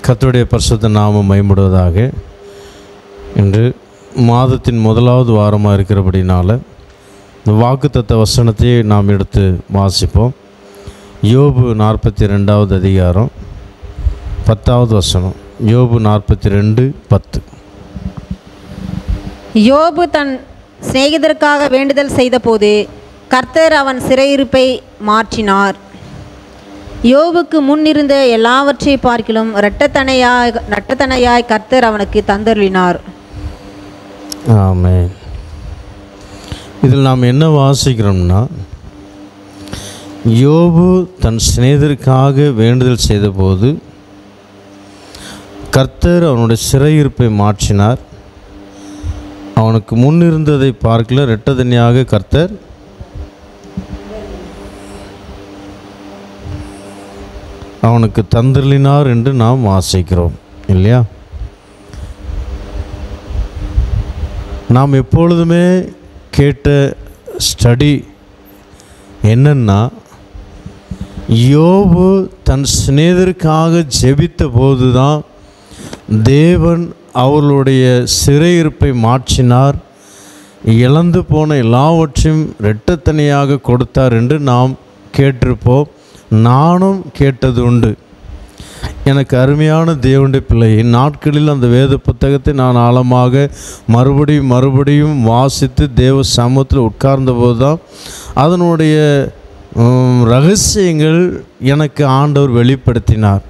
கர்த்தருடைய பரிசுத்த நாமம் மகிமைப்படுவதாக. இன்று மாதத்தின் முதலாவது வாரமாக இருக்கிறபடினால இந்த வாக்குத்தத்த வசனத்தை நாம் எடுத்து வாசிப்போம். யோபு 42வது அதிகாரம் 10வது வசனம். யோபு 42:10. யோபு தன் சிநேகிதருக்காக வேண்டுதல் செய்தபோது கர்த்தர் அவன் சிறையிருப்பை மாற்றினார். யோபுக்கு முன்னிருந்த எல்லாவற்றை பார்க்கிலும் இரட்டத்தனையாய் கர்த்தர் அவனுக்கு தந்தருளினார். ஆமென். இதில் நாம் என்ன வாசிக்கிறோம்னா, யோபு தன் சிநேகிதருக்காக வேண்டுதல் செய்தபோது கர்த்தர் அவனுடைய சிறையிருப்பை மாற்றினார். அவனுக்கு முன்னிருந்ததை பார்க்கல இரட்டத்தனையாக கர்த்தர் அவனுக்கு தந்தருளினார் என்று நாம் வாசிக்கிறோம் இல்லையா? நாம் எப்பொழுதுமே கேட்ட ஸ்டடி என்னன்னா, யோபு தன் சிநேகிதருக்காக ஜெபித்த போது தான் தேவன் அவர்களுடைய சிறையிருப்பை மாற்றினார், இழந்து போன எல்லாவற்றையும் இரட்டத்தனையாக கொடுத்தார் என்று நாம் கேட்டிருப்போம். நானும் கேட்டது உண்டு. எனக்கு அருமையான தேவனுடைய பிள்ளை, நாட்களில் அந்த வேத புத்தகத்தை நான் ஆழமாக மறுபடியும் வாசித்து தேவ சமூகத்தில் உட்கார்ந்தபோது தான் அதனுடைய ரகசியங்கள் எனக்கு ஆண்டவர் வெளிப்படுத்தினார்.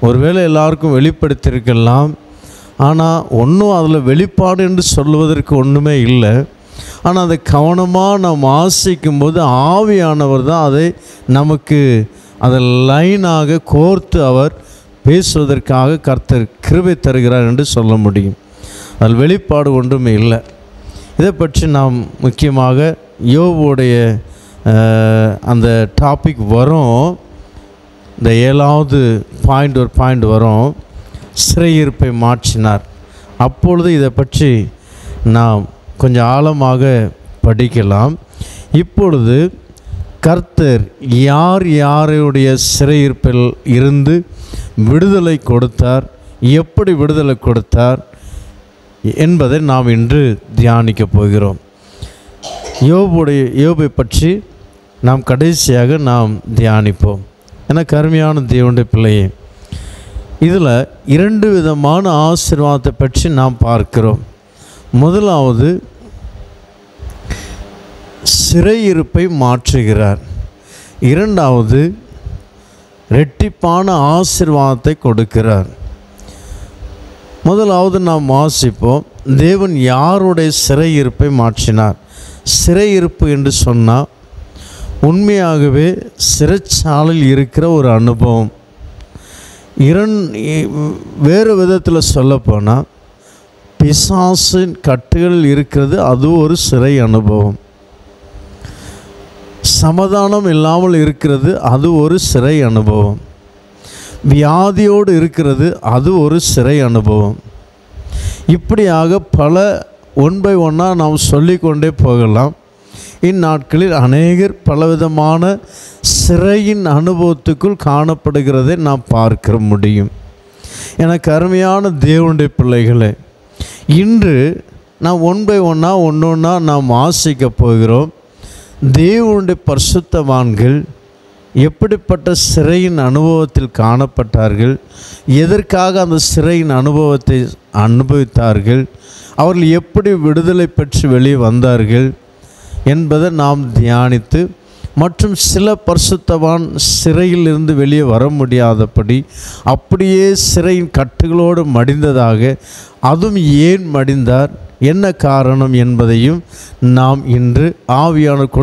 ஒருவேளை எல்லாருக்கும் வெளிப்படுத்தியிருக்கலாம், ஆனால் ஒன்றும் அதில் வெளிப்பாடு என்று சொல்லுவதற்கு ஒன்றுமே இல்லை. ஆனால் அதை கவனமாக நாம் வாசிக்கும்போது ஆவியானவர் தான் அதை நமக்கு அதை லைனாக கோர்த்து அவர் பேசுவதற்காக கர்த்தர் கிருபை தருகிறார் என்று சொல்ல முடியும். அதில் வெளிப்பாடு ஒன்றுமே இல்லை. இதை பற்றி நாம் முக்கியமாக யோபுடைய அந்த டாபிக் வரும். இந்த 7வது பாயிண்ட் வரும், சிறையிருப்பை மாற்றினார். அப்பொழுது இதை பற்றி நாம் கொஞ்சம் ஆழமாக படிக்கலாம். இப்பொழுது கர்த்தர் யாருடைய சிறையிருப்பில் இருந்து விடுதலை கொடுத்தார், எப்படி விடுதலை என்பதை நாம் இன்று தியானிக்க போகிறோம். யோபை பற்றி நாம் கடைசியாக நாம் தியானிப்போம். எனக்கு அருமையான தேவனுடைய பிள்ளையே, இதில் 2 விதமான ஆசீர்வாதத்தை பற்றி நாம் பார்க்கிறோம். முதலாவது, சிறையிருப்பை மாற்றுகிறார். இரண்டாவது, இரட்டிப்பான ஆசீர்வாதத்தை கொடுக்கிறார். முதலாவது நாம் வாசிப்போம். தேவன் யாருடைய சிறையிருப்பை மாற்றினார்? சிறையிருப்பு என்று சொன்னால் உண்மையாகவே சிறைச்சாலையில் இருக்கிற ஒரு அனுபவம். வேறு விதத்தில் சொல்லப்போனால் பிசாசின் கட்டுகளில் இருக்கிறது, அது ஒரு சிறை அனுபவம். சமாதானம் இல்லாமல் இருக்கிறது, அது ஒரு சிறை அனுபவம். வியாதியோடு இருக்கிறது, அது ஒரு சிறை அனுபவம். இப்படியாக பல ஒன் பை ஒன்னாக நாம் சொல்லிக்கொண்டே போகலாம். இந்நாட்களில் அநேகர் பலவிதமான சிறையின் அனுபவத்துக்குள் காணப்படுகிறதை நாம் பார்க்க முடியும். எனக்கு அருமையான தேவனுடைய பிள்ளைகளே, இன்று நாம் ஒன் பை ஒன்றா நாம் வாசிக்க போகிறோம். தேவனுடைய பரிசுத்தவான்கள் எப்படிப்பட்ட சிறையின் அனுபவத்தில் காணப்பட்டார்கள், எதற்காக அந்த சிறையின் அனுபவத்தை அனுபவித்தார்கள், அவர்கள் எப்படி விடுதலை பெற்று வெளியே வந்தார்கள் என்பதை நாம் தியானித்து, மற்றும் சில பரிசுத்தவான் சிறையில் இருந்து வெளியே வர முடியாதபடி அப்படியே சிறையின் கட்டுகளோடு மடிந்ததாக, அதுவும் ஏன் மடிந்தார், என்ன காரணம் என்பதையும் நாம் இன்று ஆவியானவர்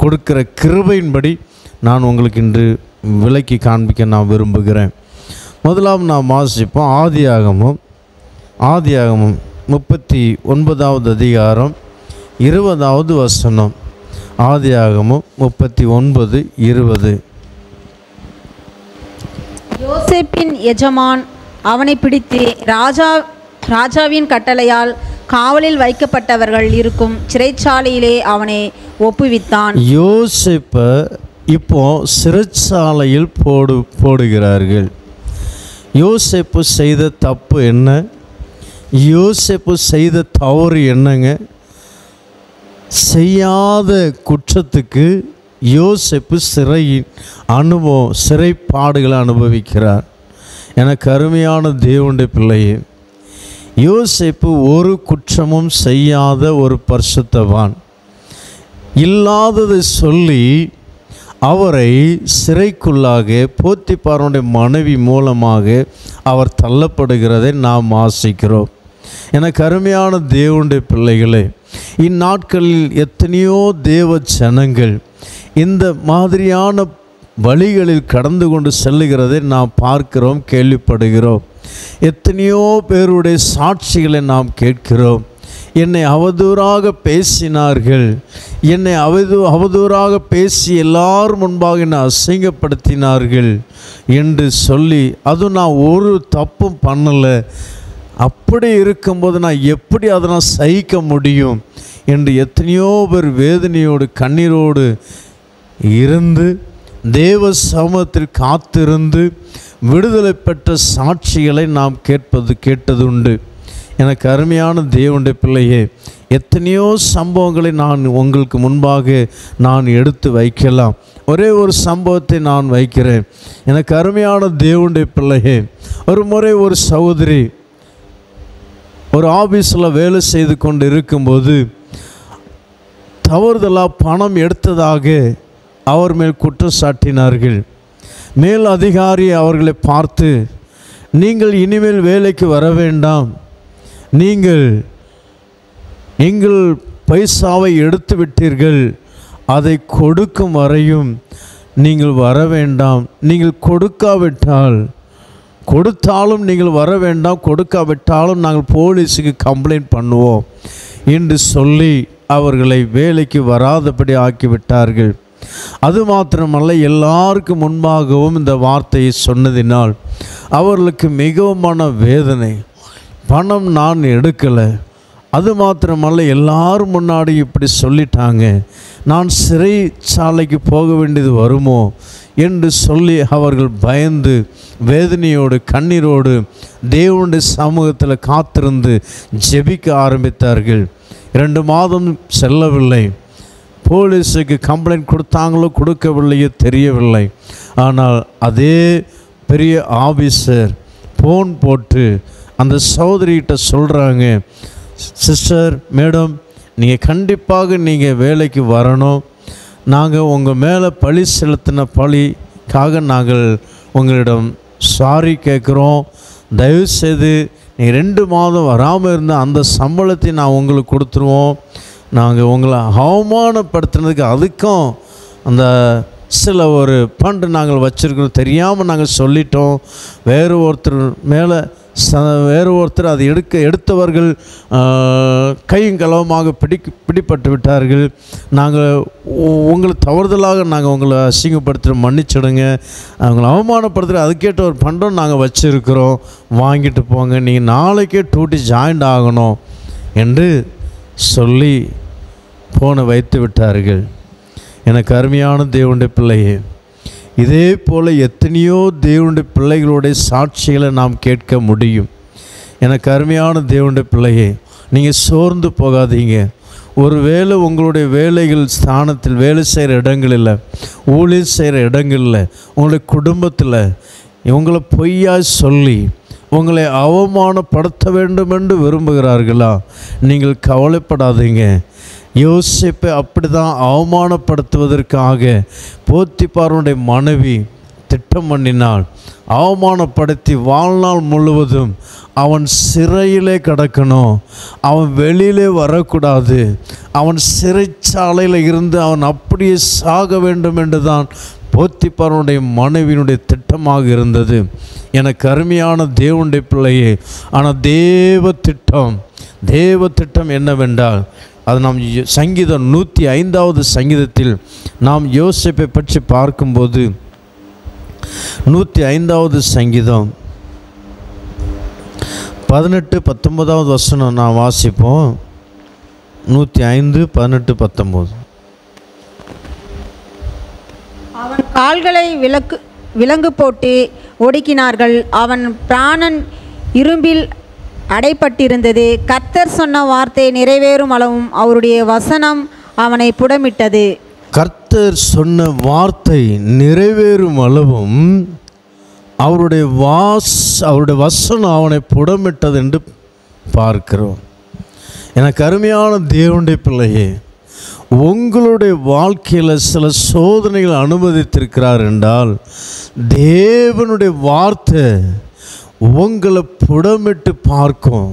கொடுக்கிற கிருபையின்படி நான் உங்களுக்கு இன்று விளக்கி காண்பிக்க நான் விரும்புகிறேன். முதலாம் நாம் வாசிப்போம். ஆதியாகமம் 39வது அதிகாரம் 20வது வசனம். ஆதியாகமம் 39:20. யோசேப்பின் எஜமான் அவனை பிடித்து ராஜாவின் கட்டளையால் காவலில் வைக்கப்பட்டவர்கள் இருக்கும் சிறைச்சாலையிலே அவனை ஒப்புவித்தான். யோசேப்பை இப்போ சிறைச்சாலையில் போடுகிறார்கள். யோசேப்பு செய்த தப்பு என்ன? யோசேப்பு செய்த தவறு என்னங்க? செய்யாத குற்றத்துக்கு யோசேப்பு சிறைப்பாடுகளை அனுபவிக்கிறார். எனக்கு அருமையான தேவனுடைய பிள்ளையே, யோசேப்பு ஒரு குற்றமும் செய்யாத ஒரு பரிசுத்தவான். இல்லாததை சொல்லி அவரை சிறைக்குள்ளாக போத்திபாரனுடைய மனைவி மூலமாக அவர் தள்ளப்படுகிறதை நாம் வாசிக்கிறோம். எனக்கு அருமையான தேவனுடைய பிள்ளைகளே, இந்நாட்களில் எத்தனையோ தேவ ஜனங்கள் இந்த மாதிரியான வழிகளில் கடந்து கொண்டு செல்லுகிறதை நாம் பார்க்கிறோம், கேள்விப்படுகிறோம். எத்தனையோ பேருடைய சாட்சிகளை நாம் கேட்கிறோம். என்னை அவதூறாக பேசினார்கள், என்னை அவதூறாக பேசி எல்லாரும் முன்பாக என்னை அசிங்கப்படுத்தினார்கள் என்று சொல்லி, அதுவும் நான் ஒரு தப்பும் பண்ணலை, அப்படி இருக்கும்போது நான் எப்படி அதை நான் சகிக்க முடியும் என்று எத்தனையோ பேர் வேதனையோடு கண்ணீரோடு இருந்து தேவ சமூகத்தில் காத்திருந்து விடுதலை பெற்ற சாட்சிகளை நாம் கேட்டதுண்டு. எனக்கு அருமையான தேவனுடைய பிள்ளையே, எத்தனையோ சம்பவங்களை நான் உங்களுக்கு முன்பாக நான் எடுத்து வைக்கலாம். ஒரே ஒரு சம்பவத்தை நான் வைக்கிறேன். எனக்கு அருமையான தேவனுடைய பிள்ளையே, ஒரு முறை ஒரு சகோதரி ஒரு ஆபீஸில் வேலை செய்து கொண்டு இருக்கும்போது தவறுதலாக பணம் எடுத்ததாக அவர் மேல் குற்றம் சாட்டினார்கள். மேல் அதிகாரி அவர்களை பார்த்து, நீங்கள் இனிமேல் வேலைக்கு வர வேண்டாம், நீங்கள் எங்கள் பைசாவை எடுத்து விட்டீர்கள், அதை கொடுக்கும் வரையும் நீங்கள் வர வேண்டாம், நீங்கள் கொடுத்தாலும் நீங்கள் வர வேண்டாம், கொடுக்காவிட்டாலும் நாங்கள் போலீஸுக்கு கம்ப்ளைண்ட் பண்ணுவோம் என்று சொல்லி அவர்களை வேலைக்கு வராதபடி ஆக்கிவிட்டார்கள். அது மாத்திரமல்ல, எல்லாருக்கும் முன்பாகவும் இந்த வார்த்தையை சொன்னதினால் அவர்களுக்கு மிகவும் வேதனை. பணம் நான் எடுக்கலை, அது மாத்திரமல்ல எல்லாரும் முன்னாடி இப்படி சொல்லிட்டாங்க, நான் சிறைச்சாலைக்கு போக வேண்டியது வருமோ என்று சொல்லி அவர்கள் பயந்து வேதனையோடு கண்ணீரோடு தேவனுடைய சமூகத்தில் காத்திருந்து ஜெபிக்க ஆரம்பித்தார்கள். 2 மாதம் செல்லவில்லை. போலீஸுக்கு கம்ப்ளைண்ட் கொடுத்தாங்களோ கொடுக்கவில்லையோ தெரியவில்லை. ஆனால் அதே பெரிய ஆபீசர் ஃபோன் போட்டு அந்த சகோதரிகிட்ட சொல்கிறாங்க, சிஸ்டர், மேடம், நீங்கள் கண்டிப்பாக நீங்கள் வேலைக்கு வரணும், நாங்கள் உங்கள் மேலே பழி செலுத்தின பழிக்காக நாங்கள் உங்களிடம் சாரி கேட்குறோம், தயவுசெய்து நீங்கள் 2 மாதம் வராமல் இருந்தால் அந்த சம்பளத்தை நான் உங்களுக்கு கொடுத்துருவோம், நாங்கள் உங்களை அவமானப்படுத்தினதுக்கு அதுக்கும் அந்த சில ஒரு ஃபண்டு நாங்கள் வச்சுருக்கோம், தெரியாமல் நாங்கள் சொல்லிட்டோம், வேறு ஒருத்தர் அதை எடுத்தவர்கள் கையும் களவுமாக பிடிப்பட்டு விட்டார்கள், நாங்கள் உங்களை தவறுதலாக நாங்கள் உங்களை அசிங்கப்படுத்துகிற மன்னிச்சிடுங்க, அவங்களை அவமானப்படுத்துகிற அதுக்கேட்ட ஒரு ஃபண்டும் நாங்கள் வச்சுருக்கிறோம், வாங்கிட்டு போங்க, நீங்கள் நாளைக்கே டியூட்டி ஜாயின்ட் ஆகணும் என்று சொல்லி ஃபோனை வைத்து விட்டார்கள். எனக்கு அருமையான தேவனுடைய பிள்ளையே, இதே போல் எத்தனையோ தேவனுடைய பிள்ளைகளுடைய சாட்சிகளை நாம் கேட்க முடியும். எனக்கு அருமையான தேவனுடைய பிள்ளையே, நீங்கள் சோர்ந்து போகாதீங்க. ஒருவேளை உங்களுடைய வேலைகள் ஸ்தானத்தில் வேலை செய்கிற இடங்களில், ஊழியர் செய்கிற இடங்களில், உங்களுடைய குடும்பத்தில் இவங்களை பொய்யாக சொல்லி உங்களை அவமானப்படுத்த வேண்டும் என்று விரும்புகிறார்களா? நீங்கள் கவலைப்படாதீங்க. யோசேப்பை அப்படி தான் அவமானப்படுத்துவதற்காக போத்திபாரனுடைய மனைவி திட்டம் பண்ணினாள். அவமானப்படுத்தி வாழ்நாள் முழுவதும் அவன் சிறையிலே கிடக்கணும், அவன் வெளியிலே வரக்கூடாது, அவன் சிறைச்சாலையில் இருந்து அவன் அப்படியே சாக வேண்டும் என்று தான் போத்திபாரனுடைய மனைவியினுடைய திட்டமாக இருந்தது. எனக்கு அருமையான தேவனுடைய பிள்ளையே, ஆனால் தேவ திட்டம் என்னவென்றால், அது நாம் சங்கீதம் 105வது சங்கீதத்தில் நாம் யோசேப்பை பற்றி பார்க்கும்போது 105வது சங்கீதம் 18-19வது வசனம் நான் வாசிப்போம். 105:18-19. அவன் கால்களை விலங்கு போட்டு ஒடுக்கினார்கள். அவன் பிராணன் இரும்பில் அடைப்பட்டிருந்தது. கர்த்தர் சொன்ன வார்த்தை நிறைவேறும் அளவும் அவருடைய வசனம் அவனை புடமிட்டது. கர்த்தர் சொன்ன வார்த்தை நிறைவேறும் அளவும் அவருடைய வசனம் அவனை புடமிட்டது என்று பார்க்கிறோம். எனக்கு அருமையான தேவனுடைய பிள்ளையே, உங்களுடைய வாழ்க்கையில் சில சோதனைகள் அனுமதித்திருக்கிறார் என்றால் தேவனுடைய வார்த்தை உங்களை புடமிட்டு பார்க்கும்.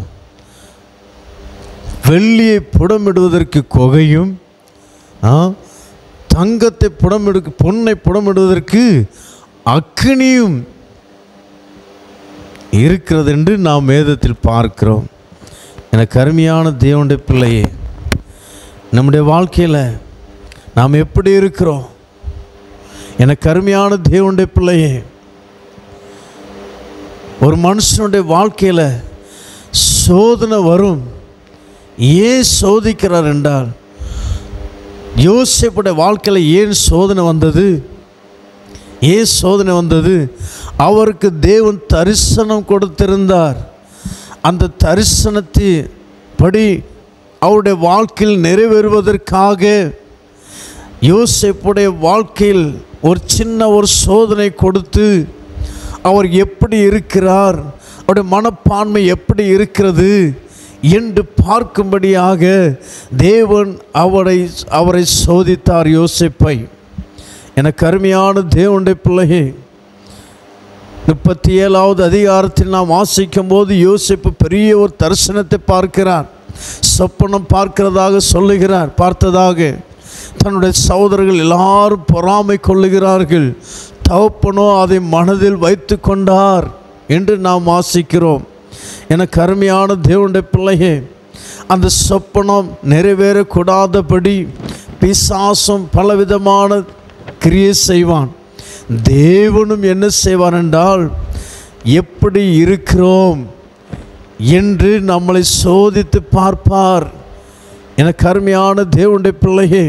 வெள்ளியை புடமிடுவதற்கு கொகையும், தங்கத்தை பொன்னை புடமிடுவதற்கு அக்கினியும் இருக்கிறது என்று நாம் வேதத்தில் பார்க்கிறோம். எனக்கு அருமையான தேவனுடைய பிள்ளையே, நம்முடைய வாழ்க்கையில் நாம் எப்படி இருக்கிறோம்? எனக்கு அருமையான தேவனுடைய பிள்ளையே, ஒரு மனுஷனுடைய வாழ்க்கையில் சோதனை வரும். ஏன் சோதிக்கிறார் என்றால், யோசேப்புடைய வாழ்க்கையில் ஏன் சோதனை வந்தது? ஏன் சோதனை வந்தது? அவருக்கு தேவன் தரிசனம் கொடுத்திருந்தார். அந்த தரிசனத்தின் படி அவருடைய வாழ்க்கையில் நிறைவேறுவதற்காக யோசேப்புடைய வாழ்க்கையில் ஒரு சோதனை கொடுத்து அவர் எப்படி இருக்கிறார், அவருடைய மனப்பான்மை எப்படி இருக்கிறது என்று பார்க்கும்படியாக தேவன் அவரை சோதித்தார், யோசேப்பை. எனக்கு அருமையான தேவனுடைய பிள்ளையே, 37வது அதிகாரத்தில் நாம் வாசிக்கும் போது யோசேப்பு பெரிய ஒரு தரிசனத்தை பார்க்கிறார். சொப்பனம் பார்க்கிறதாக சொல்லுகிறார். பார்த்ததாக தன்னுடைய சகோதரர்கள் எல்லாரும் பொறாமை கொள்ளுகிறார்கள். தகப்பனோ அதை மனதில் வைத்து கொண்டார் என்று நாம் வாசிக்கிறோம். எனக்கு அருமையான தேவனுடைய பிள்ளையே, அந்த சொப்பனம் நிறைவேறக்கூடாதபடி பிசாசும் பலவிதமான கிரியை செய்வான். தேவனும் என்ன செய்வார் என்றால், எப்படி இருக்கிறோம் என்று நம்மளை சோதித்து பார்ப்பார். எனக்கு அருமையான தேவனுடைய பிள்ளையே,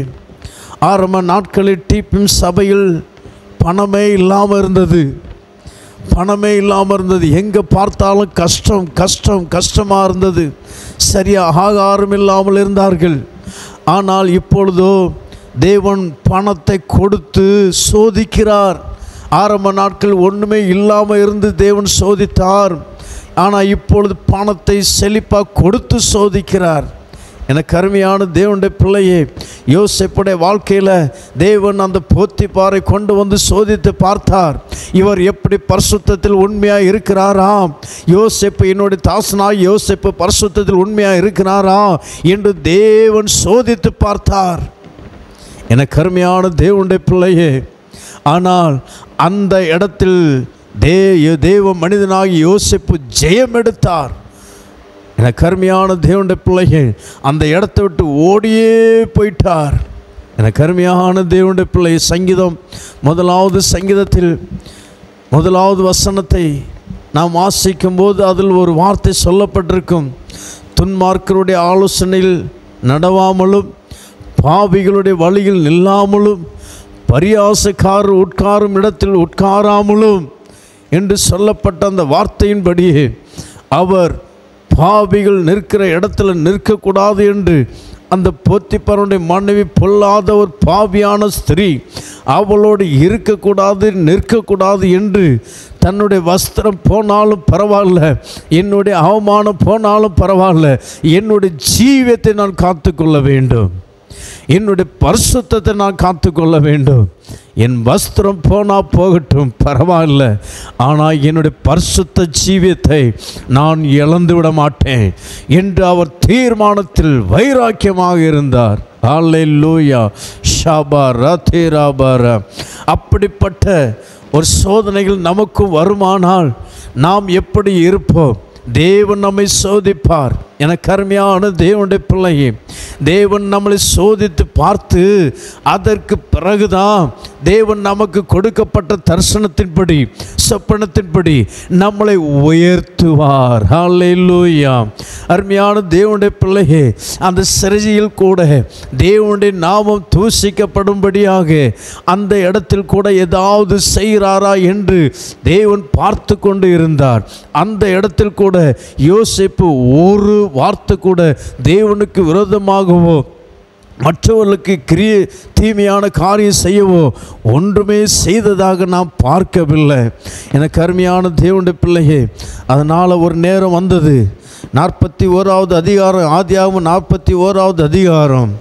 ஆரம்ப நாட்களில் டிபிஎம் சபையில் பணமே இல்லாமல் இருந்தது. எங்கே பார்த்தாலும் கஷ்டமாக இருந்தது. சரியாக ஆகாரம் இல்லாமல் இருந்தார்கள். ஆனால் இப்பொழுதோ தேவன் பணத்தை கொடுத்து சோதிக்கிறார். ஆரம்ப நாட்கள் ஒன்றுமே இல்லாமல் இருந்து தேவன் சோதித்தார். ஆனால் இப்பொழுது பணத்தை செழிப்பாக கொடுத்து சோதிக்கிறார். எனக்கு அருமையான தேவனுடைய பிள்ளையே, யோசேப்புடைய வாழ்க்கையில் தேவன் அந்த போத்திபாரை கொண்டு வந்து சோதித்து பார்த்தார். இவர் எப்படி பரிசுத்தத்தில் உண்மையாக இருக்கிறாரா? யோசேப்பு என்னுடைய தாசனாய் யோசேப்பு பரிசுத்தத்தில் உண்மையாக இருக்கிறாரா என்று தேவன் சோதித்து பார்த்தார். எனக்கு அருமையான தேவனுடைய பிள்ளையே, ஆனால் அந்த இடத்தில் தேவ மனிதனாகி யோசேப்பு ஜெயம் எடுத்தார். எனக்கு அருமையான தேவனுடைய பிள்ளையே, அந்த இடத்தை விட்டு ஓடியே போயிட்டார். எனக்கு அருமையான தேவனுடைய பிள்ளை, சங்கீதம் 1வது சங்கீதத்தில் 1வது வசனத்தை நாம் வாசிக்கும் போது அதில் ஒரு வார்த்தை சொல்லப்பட்டிருக்கும். துன்மார்க்கருடைய ஆலோசனையில் நடவாமலும் பாவிகளுடைய வழியில் நில்லாமலும் பரியாசக்காரர் உட்காரும் இடத்தில் உட்காராமலும் என்று சொல்லப்பட்ட அந்த வார்த்தையின்படியே அவர் பாவிகள் நிற்கிற இடத்துல நிற்கக்கூடாது என்று அந்த போத்திபாரனுடைய மனைவி பொல்லாத ஒரு பாவியான ஸ்திரீ, அவளோடு இருக்கக்கூடாது நிற்கக்கூடாது என்று தன்னுடைய வஸ்திரம் போனாலும் பரவாயில்ல, என்னுடைய அவமானம் போனாலும் பரவாயில்ல, என்னுடைய ஜீவியத்தை நான் காத்துக்கொள்ள வேண்டும், என்னுடைய பரிசுத்தத்தை நான் காத்துக்கொள்ள வேண்டும். என் வஸ்திரம் போனால் போகட்டும் பரவாயில்ல, ஆனால் என்னுடைய பரிசுத்த ஜீவியத்தை நான் இழந்து விட மாட்டேன் என்று அவர் தீர்மானத்தில் வைராக்கியமாக இருந்தார். அல்லேலூயா, ஷாபா ரதே ராபார. அப்படிப்பட்ட ஒரு சோதனைகள் நமக்கு வருமானால் நாம் எப்படி இருப்போம்? தேவன் நம்மை சோதிப்பார். எனக்கு அருமையான தேவனுடைய பிள்ளையே, தேவன் நம்மளை சோதித்து பார்த்து அதற்கு பிறகுதான் தேவன் நமக்கு கொடுக்கப்பட்ட தரிசனத்தின்படி சொப்பனத்தின்படி நம்மளை உயர்த்துவார். ஹல்லேலூயா. அருமையான தேவனுடைய பிள்ளையே, அந்த சிறையில் கூட தேவனுடைய நாமம் தூசிக்கப்படும்படியாக அந்த இடத்தில் கூட ஏதாவது செய்கிறாரா என்று தேவன் பார்த்து கொண்டு இருந்தார். அந்த இடத்தில் கூட யோசேப்பு ஒரு வார்த்தை கூட தேவனுக்கு விரோதமாகவோ மற்றவர்களுக்கு தீமையான காரியம் செய்யவோ ஒன்றுமே செய்ததாக நாம் பார்க்கவில்லை. எனக்கு அருமையான தேவனுடைய பிள்ளையே, அதனால் ஒரு நேரம் வந்தது. 41வது அதிகாரம், ஆதியாகமம் 41வது அதிகாரம்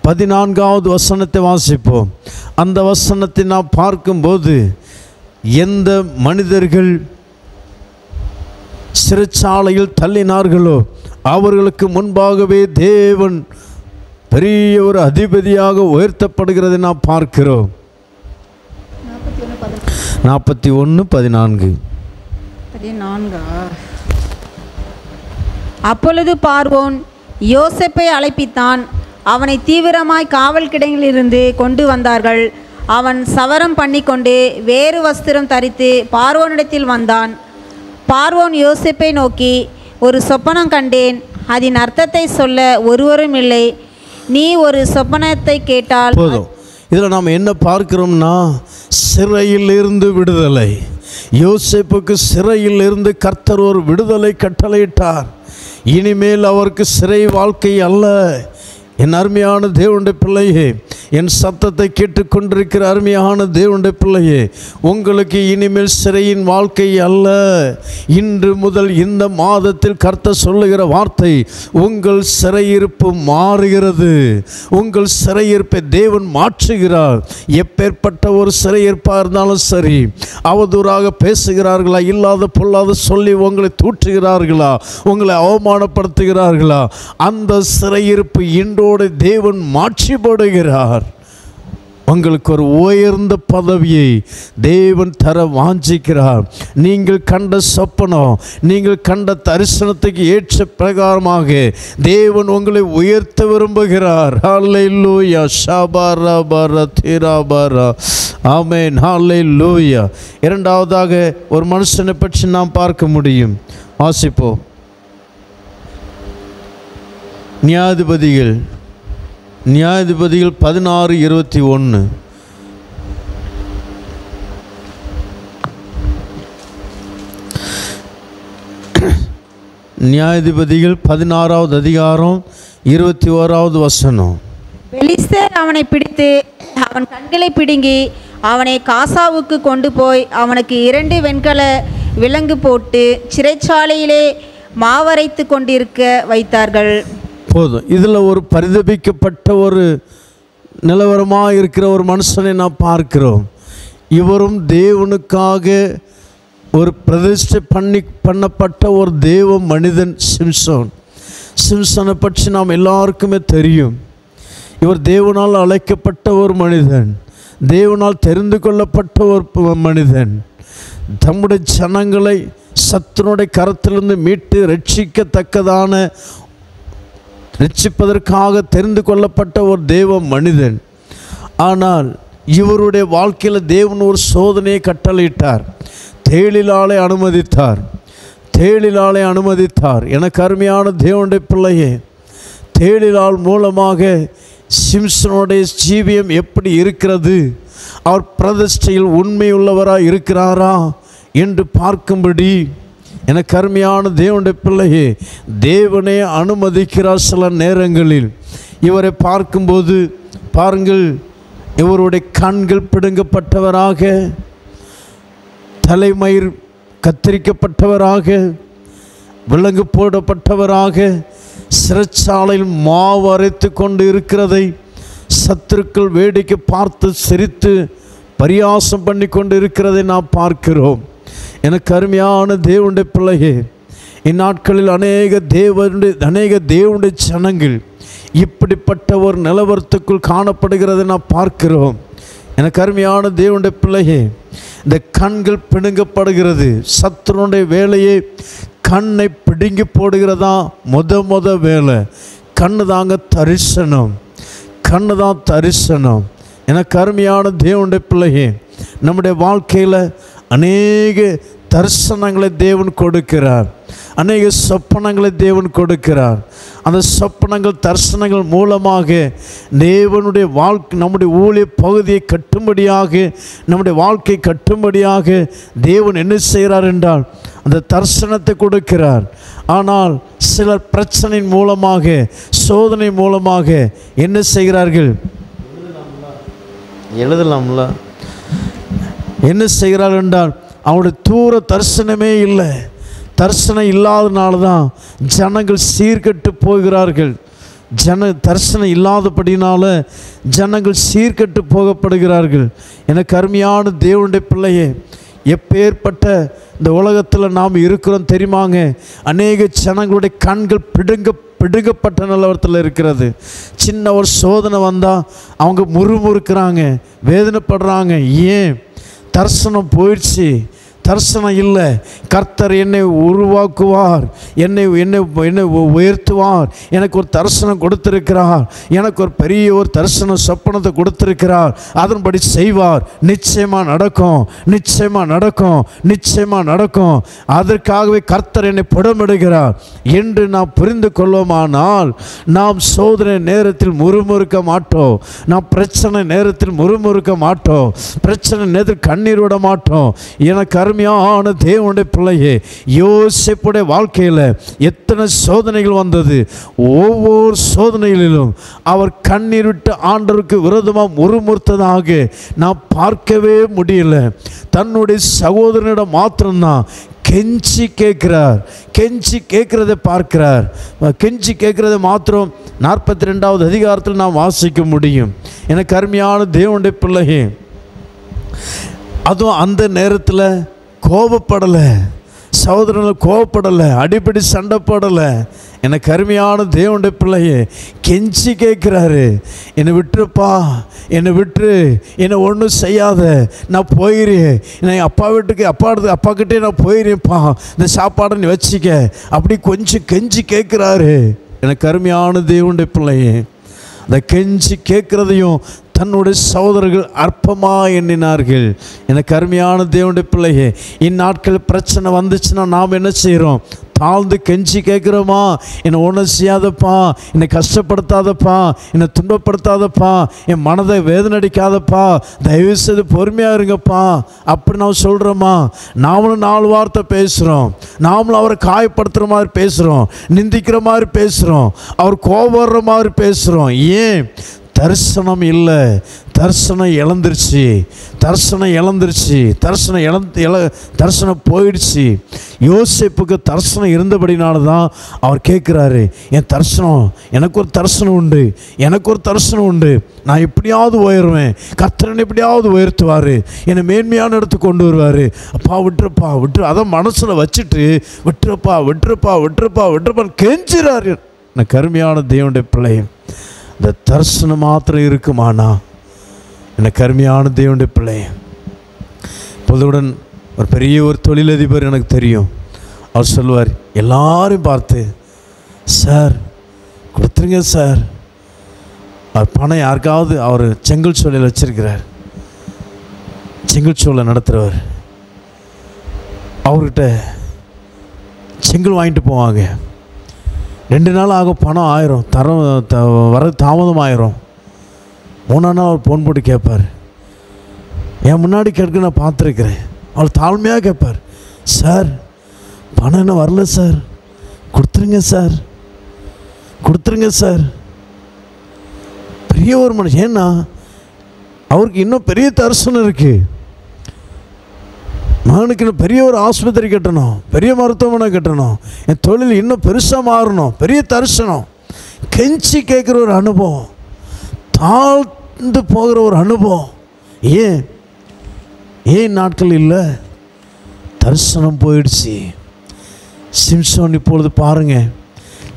14வது வசனத்தை வாசிப்போம். அந்த வசனத்தை நாம் பார்க்கும்போது, எந்த மனிதர்கள் சிறைச்சாலையில் தள்ளினார்களோ அவர்களுக்கு முன்பாகவே தேவன் பெரிய ஒரு அதிபதியாக உயர்த்தப்படுகிறதை நாம் பார்க்கிறோம். 41:14. அப்பொழுது பார்வோன் யோசேப்பை அழைப்பித்தான். அவனை தீவிரமாய் காவல் கிடங்கிலிருந்து கொண்டு வந்தார்கள். அவன் சவரம் பண்ணிக்கொண்டு வேறு வஸ்திரம் தரித்து பார்வோனிடத்தில் வந்தான். பார்வோன் யோசேப்பை நோக்கி, ஒரு சொப்பனம் கண்டேன், அதன் அர்த்தத்தை சொல்ல ஒருவரும் இல்லை. நீ ஒரு சொப்பனத்தை கேட்டால் போதும். இதில் நாம் என்ன பார்க்கிறோம்னா, சிறையில் இருந்து விடுதலை. யோசேப்புக்கு சிறையில் இருந்து கர்த்தர் ஒரு விடுதலை கட்டளையிட்டார். இனிமேல் அவருக்கு சிறை வாழ்க்கை அல்ல. என் அருமையான தேவனுடைய பிள்ளையே, என் சத்தத்தை கேட்டுக்கொண்டிருக்கிற அருமையான தேவனுடைய பிள்ளையே, உங்களுக்கு இனிமேல் சிறையின் வாழ்க்கை அல்ல. இன்று முதல் இந்த மாதத்தில் கர்த்தர் சொல்லுகிற வார்த்தை, உங்கள் சிறையிருப்பு மாறுகிறது. உங்கள் சிறையிருப்பை தேவன் மாற்றுகிறார். எப்பேற்பட்ட ஒரு சிறையிருப்பாக இருந்தாலும் சரி, அவதூறாக பேசுகிறார்களா, இல்லாத பொல்லாத சொல்லி உங்களை தூற்றுகிறார்களா, உங்களை அவமானப்படுத்துகிறார்களா, அந்த சிறையிருப்பு இன்றோடு தேவன் மாற்றி போடுகிறார். உங்களுக்கு ஒரு உயர்ந்த பதவியை தேவன் தர வாஞ்சிக்கிறார். நீங்கள் கண்ட சொப்பனம், நீங்கள் கண்ட தரிசனத்துக்கு ஏற்ற பிரகாரமாக தேவன் உங்களை உயர்த்த விரும்புகிறார். ஹல்லேலூயா. ஷபாரபர திராபர. ஆமென். ஹல்லேலூயா. இரண்டாவதாக ஒரு மனுஷனை பற்றி நாம் பார்க்க முடியும். வாசிப்போம். நியாயாதிபதிகள் 16:21. நியாயாதிபதிகள் 16வது அதிகாரம் 21வது வசனம். பெலிஸ்தர் அவனை பிடித்து அவன் கண்களை பிடுங்கி அவனை காசாவுக்கு கொண்டு போய் அவனுக்கு 2 வெண்கல விலங்கு போட்டு சிறைச்சாலையிலே மாவரைத்து கொண்டிருக்க வைத்தார்கள். போதும். இதில் ஒரு பரிதபிக்கப்பட்ட ஒரு நிலவரமாக இருக்கிற ஒரு மனுஷனை நாம் பார்க்கிறோம். இவரும் தேவனுக்காக ஒரு பிரதிஷ்டை பண்ணப்பட்ட ஒரு தேவ மனிதன் சிம்சோன். சிம்சோனை பற்றி நாம் எல்லாருக்குமே தெரியும். இவர் தேவனால் அழைக்கப்பட்ட ஒரு மனிதன், தேவனால் தெரிந்து கொள்ளப்பட்ட ஒரு மனிதன். தம்முடைய ஜனங்களை சத்துருடைய கரத்திலிருந்து மீட்டு ரட்சிப்பதற்காக தெரிந்து கொள்ளப்பட்ட ஒரு தேவ மனிதன். ஆனால் இவருடைய வாழ்க்கையில் தேவன் ஒரு சோதனையை கட்டளையிட்டார். தேளிலாலே அனுமதித்தார். எனக்கு அருமையான தேவனுடைய பிள்ளையே, தேளிலால் மூலமாக சிம்சனுடைய ஜீவியம் எப்படி இருக்கிறது, அவர் பிரதிஷ்டையில் உண்மையுள்ளவராக இருக்கிறாரா என்று பார்க்கும்படி எனக்கு அருமையான தேவனுடைய பிள்ளையே, தேவனே அனுமதிக்கிறார். சில நேரங்களில் இவரை பார்க்கும்போது பாருங்கள், இவருடைய கண்கள் பிடுங்கப்பட்டவராக, தலைமயிர் கத்தரிக்கப்பட்டவராக, விலங்கு போடப்பட்டவராக, சிறைச்சாலையில் மாவு அரைத்து கொண்டு இருக்கிறதை சத்துருக்கள் வேடிக்கை பார்த்து சிரித்து பரியாசம் பண்ணி கொண்டு இருக்கிறதை நாம் பார்க்கிறோம். எனக்கு அருமையான தேவனுடைய பிள்ளையே, இந்நாட்களில் அநேக தேவனுடைய ஜனங்கள் இப்படிப்பட்ட ஒரு நிலவரத்துக்குள் காணப்படுகிறதை நாம் பார்க்கிறோம். எனக்கு அருமையான தேவனுடைய பிள்ளையே, இந்த கண்கள் பிடுங்கப்படுகிறது. சத்துருடைய வேலையை கண்ணை பிடுங்கி போடுகிறதா முத வேலை. கண்ணு தாங்க தரிசனம், கண்ணு தான் தரிசனம். எனக்கு அருமையான தேவனுடைய பிள்ளையே, நம்முடைய வாழ்க்கையில் அநேக தரிசனங்களை தேவன் கொடுக்கிறார், அநேக சொப்பனங்களை தேவன் கொடுக்கிறார். அந்த சொப்பனங்கள் தரிசனங்கள் மூலமாக தேவனுடைய வாழ்க்கை, நம்முடைய ஊழிய பகுதியை கட்டும்படியாக, நம்முடைய வாழ்க்கை கட்டும்படியாக தேவன் என்ன செய்கிறார் என்றால் அந்த தரிசனத்தை கொடுக்கிறார். ஆனால் சிலர் பிரச்சனையின் மூலமாக, சோதனை மூலமாக என்ன செய்கிறார்கள்? எழுதலாம்ல, என்ன செய்கிறார்கள் என்றால் அவனுடைய தூர தரிசனமே இல்லை. தரிசனம் இல்லாதனால தான் ஜனங்கள் சீர்கெட்டு போகிறார்கள். தரிசனம் இல்லாதபடினால ஜனங்கள் சீர்கெட்டு போகப்படுகிறார்கள். எனக்கு அருமையான தேவனுடைய பிள்ளையே, எப்பேற்பட்ட இந்த உலகத்தில் நாம் இருக்கிறோம் தெரியுமாங்க? அநேக ஜனங்களுடைய கண்கள் பிடுங்கப்பட்ட நிலவரத்தில் இருக்கிறது. சின்ன ஒரு சோதனை வந்தால் அவங்க முறுமுறுக்கிறாங்க, வேதனைப்படுறாங்க. ஏன்? தரிசனம் போயிடுச்சு, தரிசனம் இல்லை. கர்த்தர் என்னை உருவாக்குவார், என்னை உயர்த்துவார், எனக்கு ஒரு தரிசனம் கொடுத்திருக்கிறார், எனக்கு ஒரு பெரிய ஒரு தரிசன சொப்பனத்தை கொடுத்திருக்கிறார், அதன்படி செய்வார். நிச்சயமாக நடக்கும், நிச்சயமாக நடக்கும், நிச்சயமாக நடக்கும். அதற்காகவே கர்த்தர் என்னை புடமிடுகிறார் என்று நாம் புரிந்து கொள்வோமானால் நாம் சோதனை நேரத்தில் முறுமுறுக்க மாட்டோம், நாம் பிரச்சனை நேரத்தில் முறுமுறுக்க மாட்டோம், பிரச்சனை நேரத்தில் கண்ணீர் விட மாட்டோம். எனக்கு அருமையான தேவனுடைய பிள்ளையே, யோசேப்புடைய வாழ்க்கையில் எத்தனை சோதனைகள் வந்தது. ஒவ்வொரு சோதனைகளிலும் அவர் கண்ணீர் விட்டு ஆண்டவருக்கு விரோதமாக முறுமுறுத்ததாக நாம் பார்க்கவே முடியல. தன்னுடைய சகோதரனிடம் மாத்திரம்தான் கெஞ்சி கேட்கிறார், கெஞ்சி கேட்கிறதை பார்க்கிறார். கெஞ்சி கேட்கிறதை மாத்திரம் 42வது அதிகாரத்தில் நாம் வாசிக்க முடியும். எனக்கு அருமையான தேவனுடைய பிள்ளையே, அதுவும் அந்த நேரத்தில் கோபப்படலை, சகோதரர்கள் கோபப்படலை, அடிப்படி சண்டை போடலை. எனக்கு அருமையான தேவனுடைய பிள்ளையே, கெஞ்சி கேட்குறாரு, என்னை விட்டுருப்பா, என்னை விட்டுரு, என்னை ஒன்றும் செய்யாத, நான் போயிடுறேன், நான் அப்பா வீட்டுக்கு அப்பாக்கிட்டே நான் போயிடுறேன்ப்பா, இந்த சாப்பாடை நீ வச்சிக்க, அப்படி கொஞ்சம் கெஞ்சி கேட்குறாரு. எனக்கு அருமையான தேவனுடைய பிள்ளையே, அந்த கெஞ்சி கேட்குறதையும் தன்னுடைய சகோதரர்கள் அற்பமாக எண்ணினார்கள். எனக்கு அருமையான தேவனுடைய பிள்ளையே, இந்நாட்கள் பிரச்சனை வந்துச்சுன்னா நாம் என்ன செய்கிறோம்? தாழ்ந்து கெஞ்சி கேட்குறோமா? என்னை ஒன்றும் செய்யாதப்பா, என்னை கஷ்டப்படுத்தாதப்பா, என்னை துன்பப்படுத்தாதப்பா, என் மனதை வேதனடிக்காதப்பா, தயவு செய்து பொறுமையாக இருங்கப்பா அப்படி நான் சொல்கிறோமா? நாமளும் 4 வார்த்தை பேசுகிறோம், நாமளும் அவரை காயப்படுத்துகிற மாதிரி பேசுகிறோம், நிந்திக்கிற மாதிரி பேசுகிறோம், அவர் கோபப்படுற மாதிரி பேசுகிறோம். ஏன்? தரிசனம் இல்லை, தரிசனம் இழந்துருச்சு, தரிசனம் இழந்துருச்சு, தரிசனம் போயிடுச்சு. யோசேப்புக்கு தரிசனம் இருந்தபடினால தான் அவர் கேட்குறாரு, என் தரிசனம், எனக்கு ஒரு தரிசனம் உண்டு, எனக்கு ஒரு தரிசனம் உண்டு, நான் எப்படியாவது உயருவேன், கர்த்தர் எப்படியாவது உயர்த்துவார், என்னை மேன்மையான இடத்துக்கு கொண்டு வருவார். அப்பா விட்டுருப்பா விட்டுரு, அதை மனசில் வச்சுட்டு விட்டுருப்பா விட்டுருப்பா விட்டுருப்பா விட்டுருப்பான்னு கெஞ்சுறாரு. எனக்கு அருமையான தேவனுடைய பிள்ளை, இந்த தரிசனம் மாத்திரம் இருக்குமானா? எனக்கு அருமையான தேவனுடைய பிள்ளை, பொதுவுடன் ஒரு பெரிய ஒரு தொழிலதிபர் எனக்கு தெரியும். அவர் சொல்லுவார், எல்லாரையும் பார்த்து, சார் கொடுத்துருங்க சார். அவர் பணம் யாருக்காவது, அவர் செங்கல் சோலையில் வச்சிருக்கிறார், செங்கல் சோலை நடத்துகிறவர், அவர்கிட்ட செங்கல் வாங்கிட்டு போவாங்க. 2 நாள் ஆகும், பணம் ஆயிரும், வர தாமதம் ஆயிரும். 3ஆம் நாள் அவர் ஃபோன் போட்டு கேட்பார், என் முன்னாடி கேட்க நான் பார்த்துருக்கிறேன். அவர் தாழ்மையாக கேட்பார், சார் பணம் என்ன வரல சார், கொடுத்துருங்க சார், கொடுத்துருங்க சார். பெரிய ஒரு மனுஷன், ஏன்னா அவருக்கு இன்னும் பெரிய தரிசனம் இருக்குது. மகனுக்கு இன்னும் பெரிய ஒரு ஆஸ்பத்திரி கட்டணும், பெரிய மருத்துவமனை கட்டணும், என் தொழில் இன்னும் பெருசாக மாறணும், பெரிய தரிசனம். கெஞ்சி கேட்குற ஒரு அனுபவம், தாழ்ந்து போகிற ஒரு அனுபவம். ஏன் நாட்கள் இல்லை? தரிசனம் போயிடுச்சு. சிம்சோன் இப்பொழுது பாருங்கள்,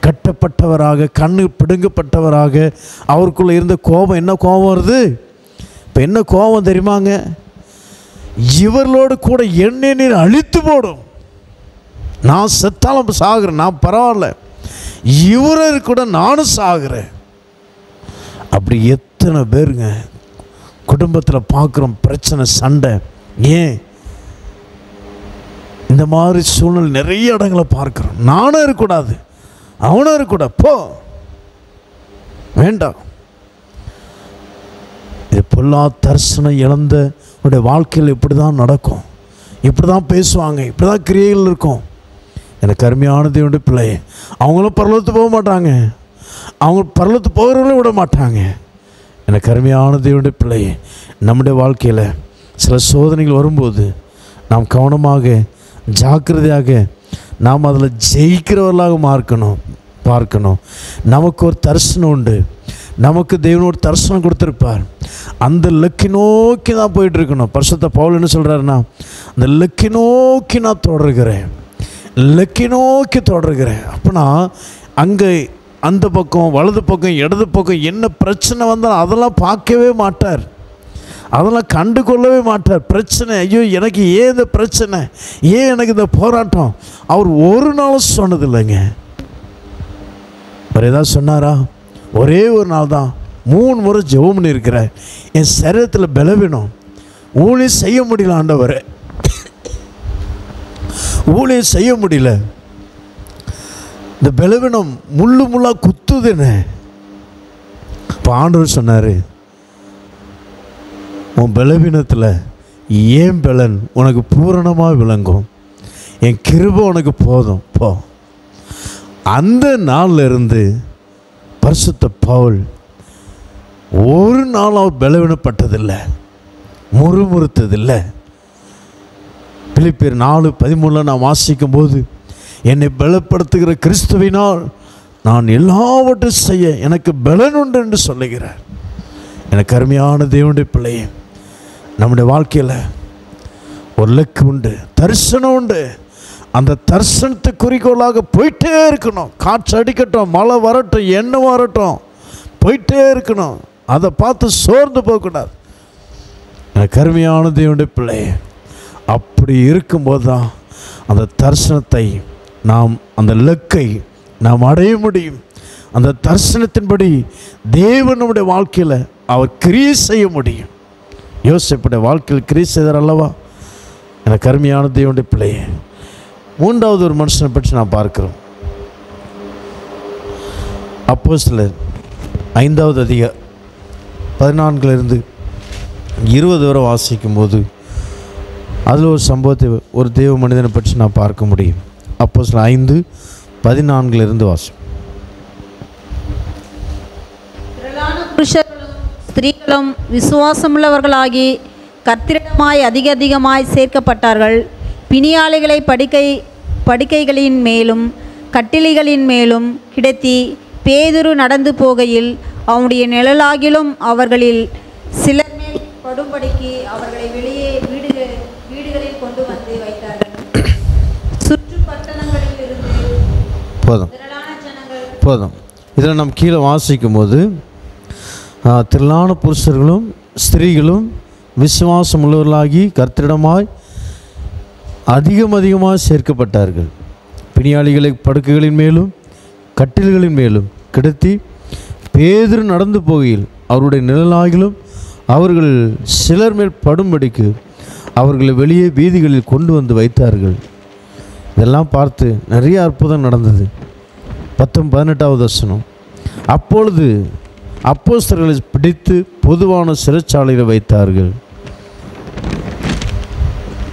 கட்டப்பட்டவராக, கண்ணு பிடுங்கப்பட்டவராக, அவருக்குள்ளே இருந்த கோபம், என்ன கோபம் வருது இப்போ? என்ன கோபம் தெரியுமாங்க? இவர்களோடு கூட என்னை நீர் அழித்து போடும். நான் செத்தாலும் சாகிறேன், நான் பரவாயில்ல, இவரை கூட நானும் சாகிறேன். அப்படி எத்தனை பேருங்க குடும்பத்தில் பார்க்குறோம் பிரச்சனை, சண்டை. ஏன் இந்த மாதிரி சூழ்நிலை நிறைய இடங்களை பார்க்குறோம். நானும் இருக்கக்கூடாது, அவனும் இருக்கக்கூடாது, போ வேண்டாம். இது பொல்லா தரிசனம் இழந்த உடைய வாழ்க்கையில் இப்படி தான் நடக்கும், இப்படி தான் பேசுவாங்க, இப்படி தான் கிரியைகள் இருக்கும். எனக்கு அருமையான தேவனுடைய பிள்ளையே, அவங்களும் பரலோகத்துக்கு போக மாட்டாங்க, அவங்க பரலோகத்துக்கு போகிறவங்களும் விட மாட்டாங்க. எனக்கு அருமையான தேவனுடைய பிள்ளையே, நம்முடைய வாழ்க்கையில் சில சோதனைகள் வரும்போது நாம் கவனமாக ஜாக்கிரதையாக நாம் அதில் ஜெயிக்கிறவர்களாக பார்க்கணும். நமக்கு ஒரு தரிசனம் உண்டு, நமக்கு தேவனோட தரிசனம் கொடுத்துருப்பார். அந்த லக்கை நோக்கி தான் போயிட்டுருக்கணும். பரிசுத்த பவுல் என்ன சொல்கிறாருன்னா, அந்த லக்கை நோக்கி நான் தொடர்கிறேன், லக்கை நோக்கி தொடர்கிறேன். அப்படின்னா அங்கே அந்த பக்கம் வலது பக்கம் இடது பக்கம் என்ன பிரச்சனை வந்தாலும் அதெல்லாம் பார்க்கவே மாட்டார், அதெல்லாம் கண்டு கொள்ளவே மாட்டார். பிரச்சனை, ஐயோ எனக்கு ஏன் இந்த பிரச்சனை, ஏன் எனக்கு இந்த போராட்டம், அவர் ஒரு நாளும் சொன்னதில்லைங்க. அவர் ஏதாவது சொன்னாரா? ஒரே ஒரு நாள் தான் 3 முறை ஜெபம் பண்ணியிருக்கிறேன். என் சரீரத்தில் பலவீனம், ஊழியம் செய்ய முடியல ஆண்டவரே, ஊழியம் செய்ய முடியல, இந்த பலவீனம் முள்ளாக குத்துதுன்னு. இப்போ ஆண்டவர் சொன்னார், உன் பலவீனத்தில் ஏன் பலன் உனக்கு பூரணமாக விளங்கும், என் கிருபை உனக்கு போதும், போ. அந்த நாளில் இருந்து பரிசுத்த பவுல் ஒரு நாள் அவர் பலவீனப்பட்டதில்லை, முறுமுறுத்ததில்லை. பிலிப்பியர் 4:13 நான் வாசிக்கும் போது, என்னை பலப்படுத்துகிற கிறிஸ்துவினால் நான் எல்லாவற்றையும் செய்ய எனக்கு பலன் உண்டு என்று சொல்லுகிறார். எனக்கு அருமையான தேவனுடைய பிள்ளையே, நம்முடைய வாழ்க்கையில் ஒரு லக்கு உண்டு, தரிசனம் உண்டு. அந்த தரிசனத்தை குறிக்கோளாக போயிட்டே இருக்கணும். காற்று அடிக்கட்டும், மழை வரட்டும், என்ன வரட்டும், போயிட்டே இருக்கணும். அதை பார்த்து சோர்ந்து போகக்கூடாது. எனக்கு அருமையான தேவனுடைய பிள்ளையே, அப்படி இருக்கும்போது தான் அந்த தரிசனத்தை நாம், அந்த லக்கை நாம் அடைய முடியும். அந்த தரிசனத்தின்படி தேவன் நம்முடைய வாழ்க்கையில் அவர் கிரியை செய்ய முடியும். யோசேப்புடைய வாழ்க்கையில் கிரியை செய்தார் அல்லவா? எனக்கு அருமையான தேவனுடைய பிள்ளையே, 3வது ஒரு மனுஷனை பற்றி நான் பார்க்கிறோம். அப்போஸ்தலர் 5வது அதிகாரம் 14 20 வரை வாசிக்கும் போது அதில் ஒரு சம்பவத்தை, ஒரு தேவ மனிதனை பற்றி நான் பார்க்க முடியும். அப்போஸ்தலர் 5:14 வாசிக்கும். புருஷர்களும் ஸ்திரீகளும் விசுவாசமுள்ளவர்களாகி கர்த்தரிடமாய் அதிகமாய் சேர்க்கப்பட்டார்கள். பிணியாளிகளை படுக்கைகளின் மேலும் கட்டிலிகளின் மேலும் கிடத்தி பேதுரு நடந்து போகையில் அவனுடைய நிழலாகிலும் அவர்களில் சிலர் மேல் படும்படிக்கு அவர்களை வெளியே வீடுகளில் கொண்டு வந்து வைத்தார்கள். சுற்று பட்டணங்களில் இருந்து திரளான ஜனங்கள். போதும். இதில் நம்ம கீழே வாசிக்கும் போது, திரளான புருஷர்களும் ஸ்திரீகளும் விசுவாசம் உள்ளவர்களாகி கர்த்தரிடமாய் அதிகமாக சேர்க்கப்பட்டார்கள். பிணியாளிகளை படுக்கைகளின் மேலும் கட்டில்களின் மேலும் கிடத்தி பேதுரு நடந்து போகையில் அவருடைய நிழலாகிலும் அவர்கள் சிலர் மேல் படும்படிக்கு அவர்களை வெளியே வீதிகளில் கொண்டு வந்து வைத்தார்கள். இதெல்லாம் பார்த்து நிறைய அற்புதம் நடந்தது. 18வது வசனம். அப்பொழுது அப்போஸ்தலர்களை பிடித்து பொதுவான சிறைச்சாலையில் வைத்தார்கள்.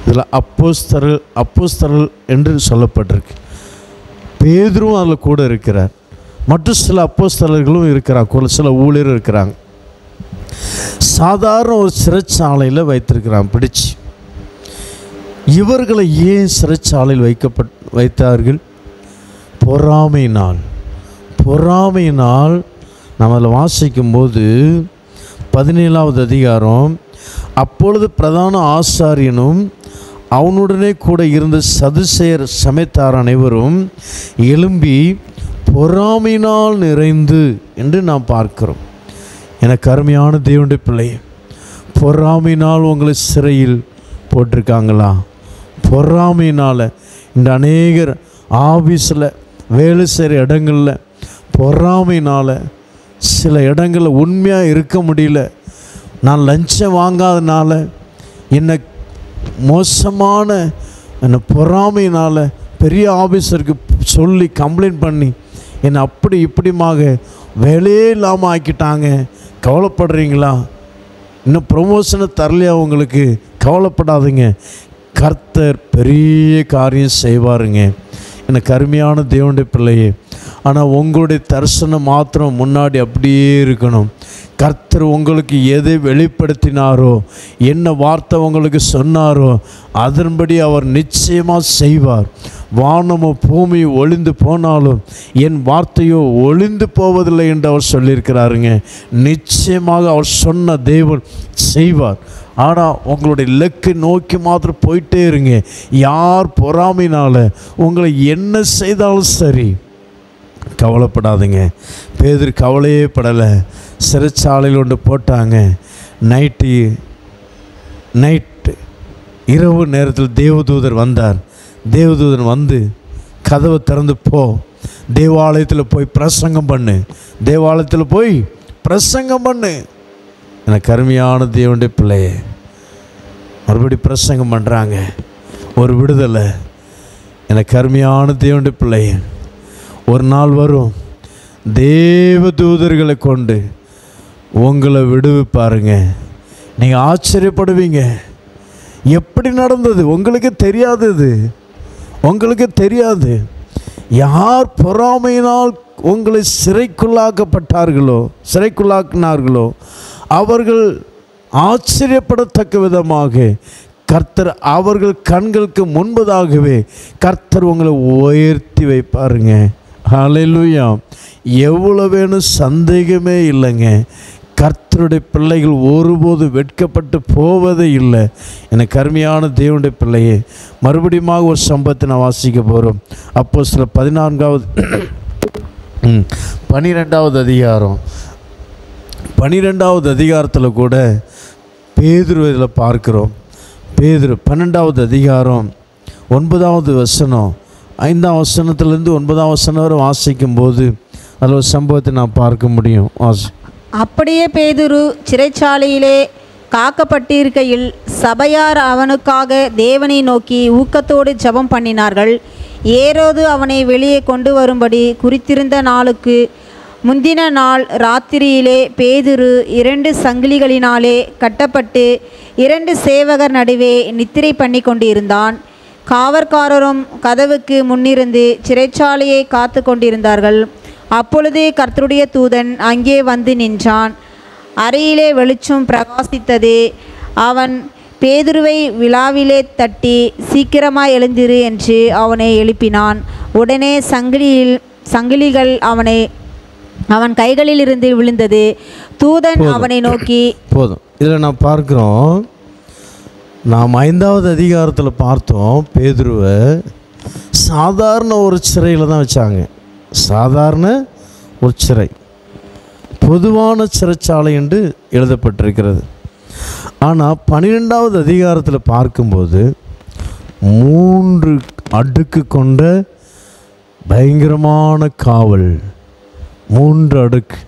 இதில் அப்போஸ்தலர்கள் என்று சொல்லப்பட்டிருக்கு. பேதுரும் அதில் கூட இருக்கிறார், மற்ற சில அப்போஸ்தலர்களும் இருக்கிறாங்க, சில ஊழியரும் இருக்கிறாங்க. சாதாரண ஒரு சிறைச்சாலையில் வைத்திருக்கிறாங்க பிடிச்சு. இவர்களை ஏன் சிறைச்சாலையில் வைத்தார்கள்? பொறாமையினால் நாம் அதில் வாசிக்கும்போது 17வது அதிகாரம், அப்பொழுது பிரதான ஆசாரியனும் அவனுடனே கூட இருந்த சதுசேயர் சமயத்தார் அனைவரும் எழும்பி பொறாமையினால் நிறைந்து என்று நாம் பார்க்கிறோம். எனக்கு அருமையான தேவனுடைய பிள்ளை, பொறாமையினால் உங்களை சிறையில் போட்டிருக்காங்களா? பொறாமையினால் இந்த அநேகர் ஆஃபீஸில் வேலை செய்கிற இடங்களில் பொறாமையினால் சில இடங்களில் உண்மையாக இருக்க முடியல. நான் லஞ்சம் வாங்காதனால என்னை மோசமான என்னை பொறாமையினால் பெரிய ஆஃபீஸருக்கு சொல்லி கம்ப்ளைண்ட் பண்ணி என்னை அப்படி இப்படிமாக வேலையே இல்லாமல் ஆக்கிட்டாங்க. கவலைப்படுறீங்களா? இன்னும் ப்ரொமோஷனை தரலையா உங்களுக்கு? கவலைப்படாதீங்க, கர்த்தர் பெரிய காரியம் செய்வாருங்க. எனக்கு அருமையான தேவனுடைய பிள்ளையே, ஆனால் உங்களுடைய தரிசனம் மாத்திரம் முன்னாடி அப்படியே இருக்கணும். கர்த்தர் உங்களுக்கு எதை வெளிப்படுத்தினாரோ, என்ன வார்த்தை உங்களுக்கு சொன்னாரோ அதன்படி அவர் நிச்சயமாக செய்வார். வானமோ பூமி ஒளிந்து போனாலும் என் வார்த்தையோ ஒளிந்து போவதில்லை என்று அவர் சொல்லியிருக்கிறாருங்க. நிச்சயமாக அவர் சொன்ன தேவன் செய்வார். ஆனால் உங்களுடைய இலக்கை நோக்கி மாத்திரம் போயிட்டே இருங்க. யார் பொறாமையினால் உங்களை என்ன செய்தாலும் சரி, கவலைப்படாதீங்க. பேதுரு கவலையே படலை. சிறைச்சாலையில் ஒன்று போட்டாங்க. நைட்டு இரவு நேரத்தில் தேவதூதர் வந்தார். தேவதூதன் வந்து கதவை திறந்து போ, தேவாலயத்தில் போய் பிரசங்கம் பண்ணு, தேவாலயத்தில் போய் பிரசங்கம் பண்ணு. எனக்கு அருமையான தேவனுடைய பிள்ளையே, மறுபடி பிரசங்கம் பண்ணுறாங்க. ஒரு விடுதலை. எனக்கு அருமையான தேவனுடைய பிள்ளையே, ஒரு நாள் வரும் தேவதூதர்களை கொண்டு உங்களை விடுவிப்பாருங்க. நீங்கள் ஆச்சரியப்படுவீங்க. எப்படி நடந்தது உங்களுக்கு தெரியாதது, உங்களுக்கு தெரியாது. யார் பொறாமையினால் உங்களை சிறைக்குள்ளாக்கினார்களோ அவர்கள் ஆச்சரியப்படத்தக்க விதமாக கர்த்தர் அவர்கள் கண்களுக்கு முன்பதாகவே கர்த்தர் உங்களை உயர்த்தி வைப்பாருங்க. ஹல்லேலூயா. எவ்வளோ வேணும் சந்தேகமே இல்லைங்க. கர்த்தருடைய பிள்ளைகள் ஒருபோது வெட்கப்பட்டு போவதே இல்லை. எனக்கு அருமையான தேவனுடைய பிள்ளையே, மறுபடியும் ஒரு சம்பவத்தை நான் வாசிக்க போகிறோம். அப்போஸ்தலர் 12வது அதிகாரம் 12வது அதிகாரத்தில் கூட பேதுரு இதில் பார்க்குறோம். பேதுரு 12வது அதிகாரம் 9வது வசனம் 5ஆம் வசனத்திலேருந்து 9ஆம் வசனம் வரை வாசிக்கும்போது அதில் ஒரு சம்பவத்தை நான் பார்க்க முடியும். அப்படியே பேதுரு சிறைச்சாலையிலே காக்கப்பட்டிருக்கையில் சபையார் அவனுக்காக தேவனை நோக்கி ஊக்கத்தோடு ஜெபம் பண்ணினார்கள். ஏரோது அவனை வெளியே கொண்டு வரும்படி குறித்திருந்த நாளுக்கு முந்தின நாள் ராத்திரியிலே பேதுரு 2 சங்கிலிகளினாலே கட்டப்பட்டு 2 சேவகர் நடுவே நித்திரை பண்ணி கொண்டிருந்தான். காவற்காரரும் கதவுக்கு முன்னிருந்து சிறைச்சாலையை காத்து கொண்டிருந்தார்கள். அப்பொழுது கர்த்தருடைய தூதன் அங்கே வந்து நின்றான். அறையிலே வெளிச்சம் பிரகாசித்தது. அவன் பேதுருவை விழாவிலே தட்டி, சீக்கிரமாய் எழுந்திரு என்று அவனை எழுப்பினான். உடனே சங்கிலிகள் அவன் கைகளில் இருந்து விழுந்தது. தூதன் அவனை நோக்கி, போதும். இதில் நான் பார்க்குறோம், நாம் 5வது அதிகாரத்தில் பார்த்தோம், பேதுருவை சாதாரண ஒரு சிறையில் தான் வச்சாங்க. சாதாரண ஒரு சிறை, பொதுவான சிறைச்சாலை என்று எழுதப்பட்டிருக்கிறது. ஆனால் 12வது அதிகாரத்தில் பார்க்கும்போது 3 அடுக்கு கொண்ட பயங்கரமான காவல். 3 அடுக்கு.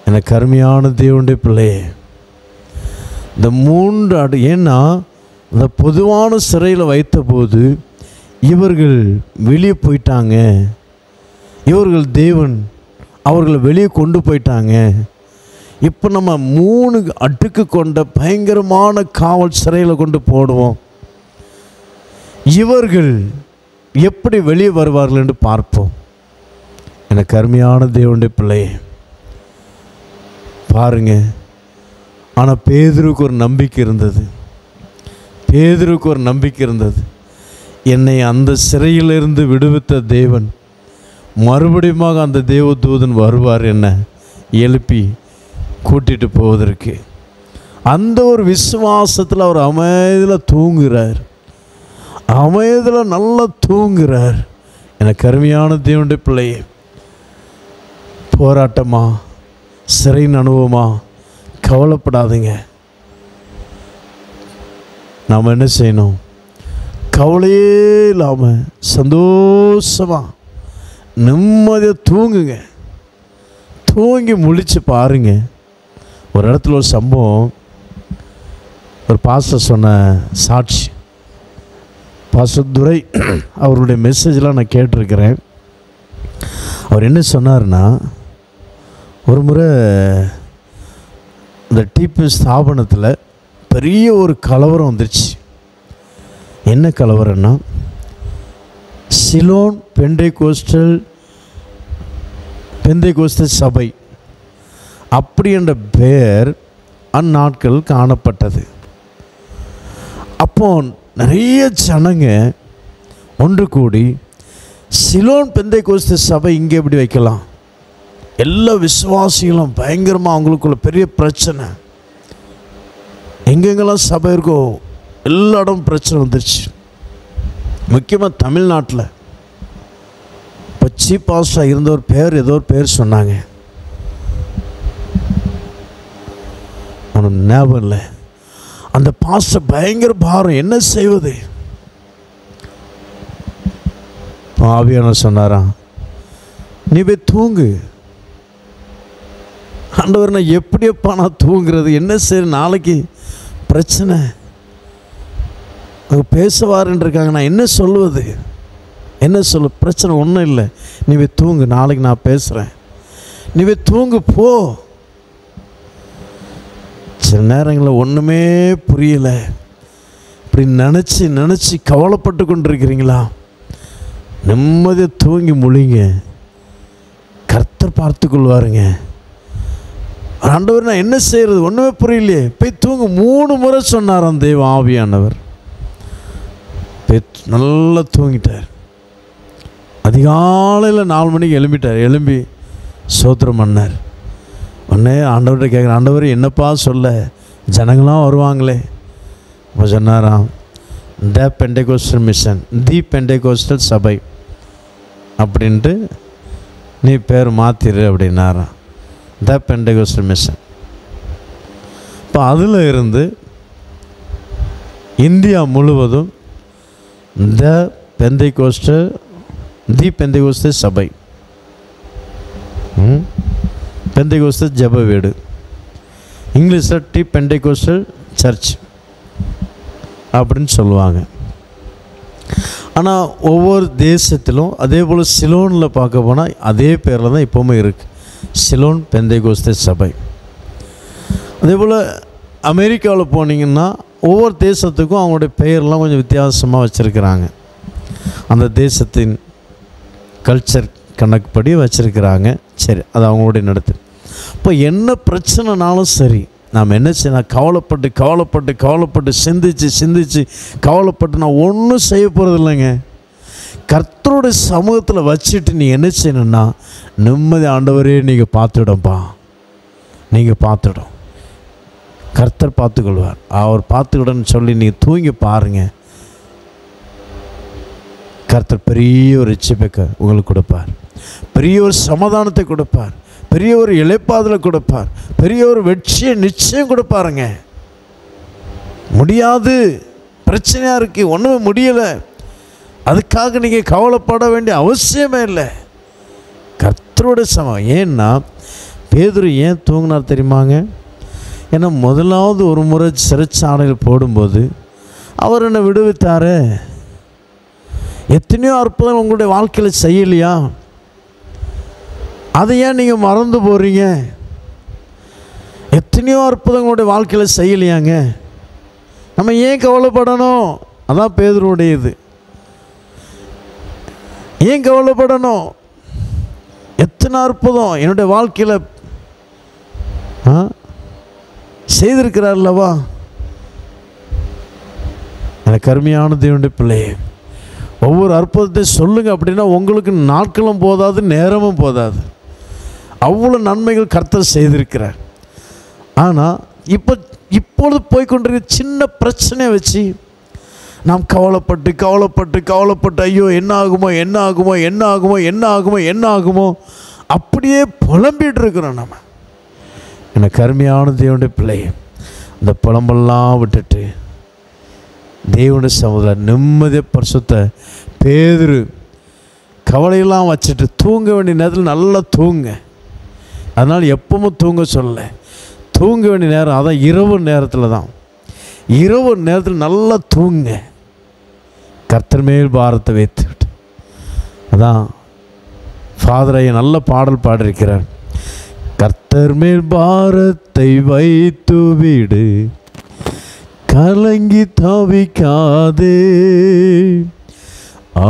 எனக்கு அருமையான தேவனுடைய பிள்ளையே, இந்த 3 ஏன்னா இந்த பொதுவான சிறையில் வைத்தபோது இவர்கள் வெளியே போயிட்டாங்க. இவர்கள் தேவன் அவர்களை வெளியே கொண்டு போயிட்டாங்க. இப்போ நம்ம 3 அடுக்கு கொண்ட பயங்கரமான காவல் சிறையில் கொண்டு போடுவோம். இவர்கள் எப்படி வெளியே வருவார்கள் என்று பார்ப்போம். எனக்கு அருமையான தேவனுடைய பிள்ளையே பாருங்க. ஆனால் பேதுருக்கு ஒரு நம்பிக்கை இருந்தது. பேதுருக்கு ஒரு நம்பிக்கை இருந்தது. என்னை அந்த சிறையிலிருந்து விடுவித்த தேவன் மறுபடியும் அந்த தேவதூதன் வருவார், என்ன எழுப்பி கூட்டிகிட்டு போவதற்கு. அந்த ஒரு விசுவாசத்தில் அவர் அமைதியில் தூங்குகிறார். அமைதியில் நல்லா தூங்குகிறார். எனக்கு அருமையான தேவனுடைய பிள்ளையே, போராட்டமா சிறையின் அனுபவமா, கவலைப்படாதீங்க. நாம் என்ன செய்யணும்? கவலையே இல்லாமல் சந்தோஷமாக நிம்மதியாக தூங்குங்க. தூங்கி முழிச்சு பாருங்க. ஒரு இடத்துல ஒரு சம்பவம், ஒரு பாஸ்டர் சொன்ன சாட்சி. பாஸ்டர் துரை அவருடைய மெசேஜெலாம் நான் கேட்டிருக்கிறேன். அவர் என்ன சொன்னார்னா, ஒரு முறை இந்த டிபி ஸ்தாபனத்தில் பெரிய ஒரு கலவரம் வந்துருச்சு. என்ன கலவரம்னா, சிலோன் பெந்தைகோஸ்தல் சபை அப்படி என்ற பெயர் அந்நாட்கள் காணப்பட்டது. அப்போ நிறைய ஜனங்க ஒன்று கூடி சிலோன் பெந்தைகோஸ்தல் சபை இங்கே எப்படி வைக்கலாம், எல்லா விசுவாசிகளும் பயங்கரமாக அவங்களுக்குள்ள பெரிய பிரச்சனை, எங்கெங்கெல்லாம் சபை இருக்கோ எல்லா இடமும் பிரச்சனை வந்துருச்சு. முக்கியமாக தமிழ்நாட்டில் இப்போ சீஃப் பாஸ்டராக இருந்த ஒரு பேர், ஏதோ ஒரு பேர் சொன்னாங்க, அவனுக்கு ஞாபகம் இல்லை. அந்த பாஸ்டர் பயங்கர பாரம், என்ன செய்வது? ஆவியானவர் சொன்னாராம், நீ போய் தூங்கு. ஆண்டவர், நான் எப்படியப்பா நான் தூங்குறது, என்ன சரி நாளைக்கு பிரச்சனை, அவங்க பேசுவாருன்னு இருக்காங்க, நான் என்ன சொல்லுவது, என்ன சொல்ல, பிரச்சனை ஒன்றும் இல்லை, நீ போய் தூங்கு, நாளைக்கு நான் பேசுகிறேன், நீ போய் தூங்கு போ. சில நேரங்களில் ஒன்றுமே புரியலை, இப்படி நினச்சி கவலைப்பட்டு கொண்டிருக்கிறீங்களா? நிம்மதியாக தூங்கி முழிங்க, கர்த்தர் பார்த்து கொள்வாருங்க. ஆண்டவர், நான் என்ன செய்கிறது, ஒன்றுமே புரியலையே, போய் தூங்கு. 3 முறை சொன்னாராம் தேவ ஆவியானவர். போய் நல்லா தூங்கிட்டார். அதிகாலையில் 4 மணிக்கு எழும்பிட்டார். எழும்பி ஸ்தோத்திரம் பண்ணார். உடனே ஆண்டவர்கிட்ட கேட்குறேன், ஆண்டவர் என்னப்பா சொல்ல, ஜனங்களாம் வருவாங்களே. இப்போ சொன்னாராம், த பெண்டேகோஸ்டல் மிஷன், தி பெண்டேகோஸ்டல் சபை அப்படின்ட்டு நீ பேர் மாற்றிடு அப்படின்னாராம். த பெண்டேகோஸ்டல் மிஷன். இப்போ அதில் இருந்து இந்தியா முழுவதும் தி பெந்தைகோஸ்தல் சபை, பெந்தைகோஸ்தல் ஜெப வீடு, இங்கிலீஷில் டி பெண்டேகோஸ்டல் சர்ச் அப்படின்னு சொல்லுவாங்க. ஆனால் ஒவ்வொரு தேசத்திலும் அதே போல் சிலோனில் பார்க்க போனால் அதே பேரில் தான் இப்போவுமே இருக்குது, சிலோன் பெந்தைகோஸ்தல் சபை. அதே போல் அமெரிக்காவில் போனீங்கன்னா ஒவ்வொரு தேசத்துக்கும் அவங்களுடைய பெயர்லாம் கொஞ்சம் வித்தியாசமாக வச்சுருக்கிறாங்க. அந்த தேசத்தின் கல்ச்சர் கணக்குப்படி வச்சுருக்கிறாங்க. சரி, அது அவங்களுடைய நடத்து. இப்போ என்ன பிரச்சனைனாலும் சரி, நாம் என்ன செய்யணும், கவலைப்பட்டு சிந்திச்சு கவலைப்பட்டு நான் ஒன்றும் செய்ய போகிறது இல்லைங்க. கர்த்தருடைய சமூகத்தில் வச்சுட்டு நீ என்ன செய்யணும்னா, நிம்மதி ஆண்டவரே நீங்கள் பார்த்துடப்பா, நீங்கள் பார்த்துடும், கர்த்தர் பார்த்துக்கொள்வார், அவர் பார்த்துக்கிடன்னு சொல்லி நீங்கள் தூங்கி பாருங்கள். கர்த்தர் பெரிய ஒரு ரட்சிப்பை உங்களுக்கு கொடுப்பார், பெரிய ஒரு சமாதானத்தை கொடுப்பார், பெரிய ஒரு இளைப்பாதலை கொடுப்பார், பெரிய ஒரு வெற்றியை நிச்சயம் கொடுப்பாருங்க. முடியாது, பிரச்சனையாக இருக்குது, ஒன்றுமே முடியலை, அதுக்காக நீங்கள் கவலைப்பட வேண்டிய அவசியமே இல்லை. கர்த்தரோட சமம். ஏன்னா பேதுரு ஏன் தூங்கினார் தெரியுமாங்க? ஏன்னா முதலாவது ஒரு முறை சிறைச்சாலையில் போடும்போது அவர் என்னை விடுவித்தார். எத்தனையோ அற்புதம் உங்களுடைய வாழ்க்கையில் செய்யலையா? அதை ஏன் நீங்கள் மறந்து போகிறீங்க? எத்தனையோ அற்புதம் உங்களுடைய வாழ்க்கையில் செய்யலையாங்க, நம்ம ஏன் கவலைப்படணும்? அதான் பேதுருடைய இது. ஏன் கவலைப்படணும்? எத்தனை அற்புதம் என்னுடைய வாழ்க்கையில் செய்திருக்கிறார்லவா? எனக்கு அருமையான தேவனுடைய பிள்ளையே, ஒவ்வொரு அற்புதத்தை சொல்லுங்கள் அப்படின்னா உங்களுக்கு நாட்களும் போதாது, நேரமும் போதாது. அவ்வளோ நன்மைகள் கர்த்தர் செய்திருக்கிறார். ஆனால் இப்பொழுது போய்கொண்டிருக்கிற சின்ன பிரச்சனையை வச்சு நாம் கவலைப்பட்டு ஐயோ என்ன ஆகுமோ அப்படியே புலம்பிகிட்டு இருக்கிறோம். நம்ம எனக்கு அருமையான தேவனுடைய பிள்ளையே, இந்த புலம்பெல்லாம் விட்டுட்டு தேவனுடைய சமுதாயம் நிம்மதிய பரிசுத்த பேதுரு கவலையெல்லாம் வச்சுட்டு தூங்க வேண்டிய நேரத்தில் நல்லா தூங்க. அதனால் எப்பவும் தூங்க சொல்ல, தூங்க வேண்டிய நேரம் அதான் இரவு நேரத்தில் தான். இரவு நேரத்தில் நல்லா தூங்க, கர்த்தர் மேல் பாரத்தை வைத்து விட்டு. அதான் ஃபாதரைய நல்ல பாடல் பாடியிருக்கிறார். கர்த்தர் மேல் பாரத்தை வைத்து விடு, கலங்கி தவிக்காதே,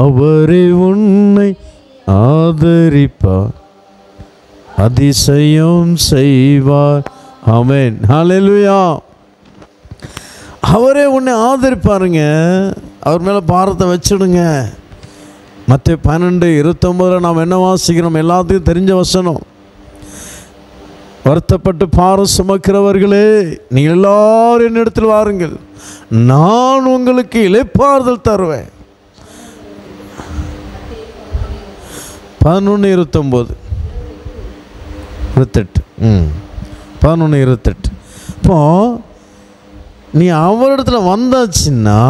அவரே உன்னை ஆதரிப்பார், அதிசயம் செய்வார். ஆமென், ஹல்லேலூயா. அவரே உன்னை ஆதரிப்பாருங்க. அவர் மேலே பாரத்தை வச்சிடுங்க. மத்தேயு 12:29 நாம் என்ன வாசிக்கிறோம்? எல்லாத்துக்கும் தெரிஞ்ச வசனம். வருத்தப்பட்டு பாரம் சுமக்கிறவர்களே, நீங்கள் எல்லாரும் என்னிடத்தில் வாருங்கள், நான் உங்களுக்கு இளைப்பாறுதல் தருவேன். 11:29 28 11:28. இப்போ நீ அவரிடத்துல வந்தாச்சுன்னா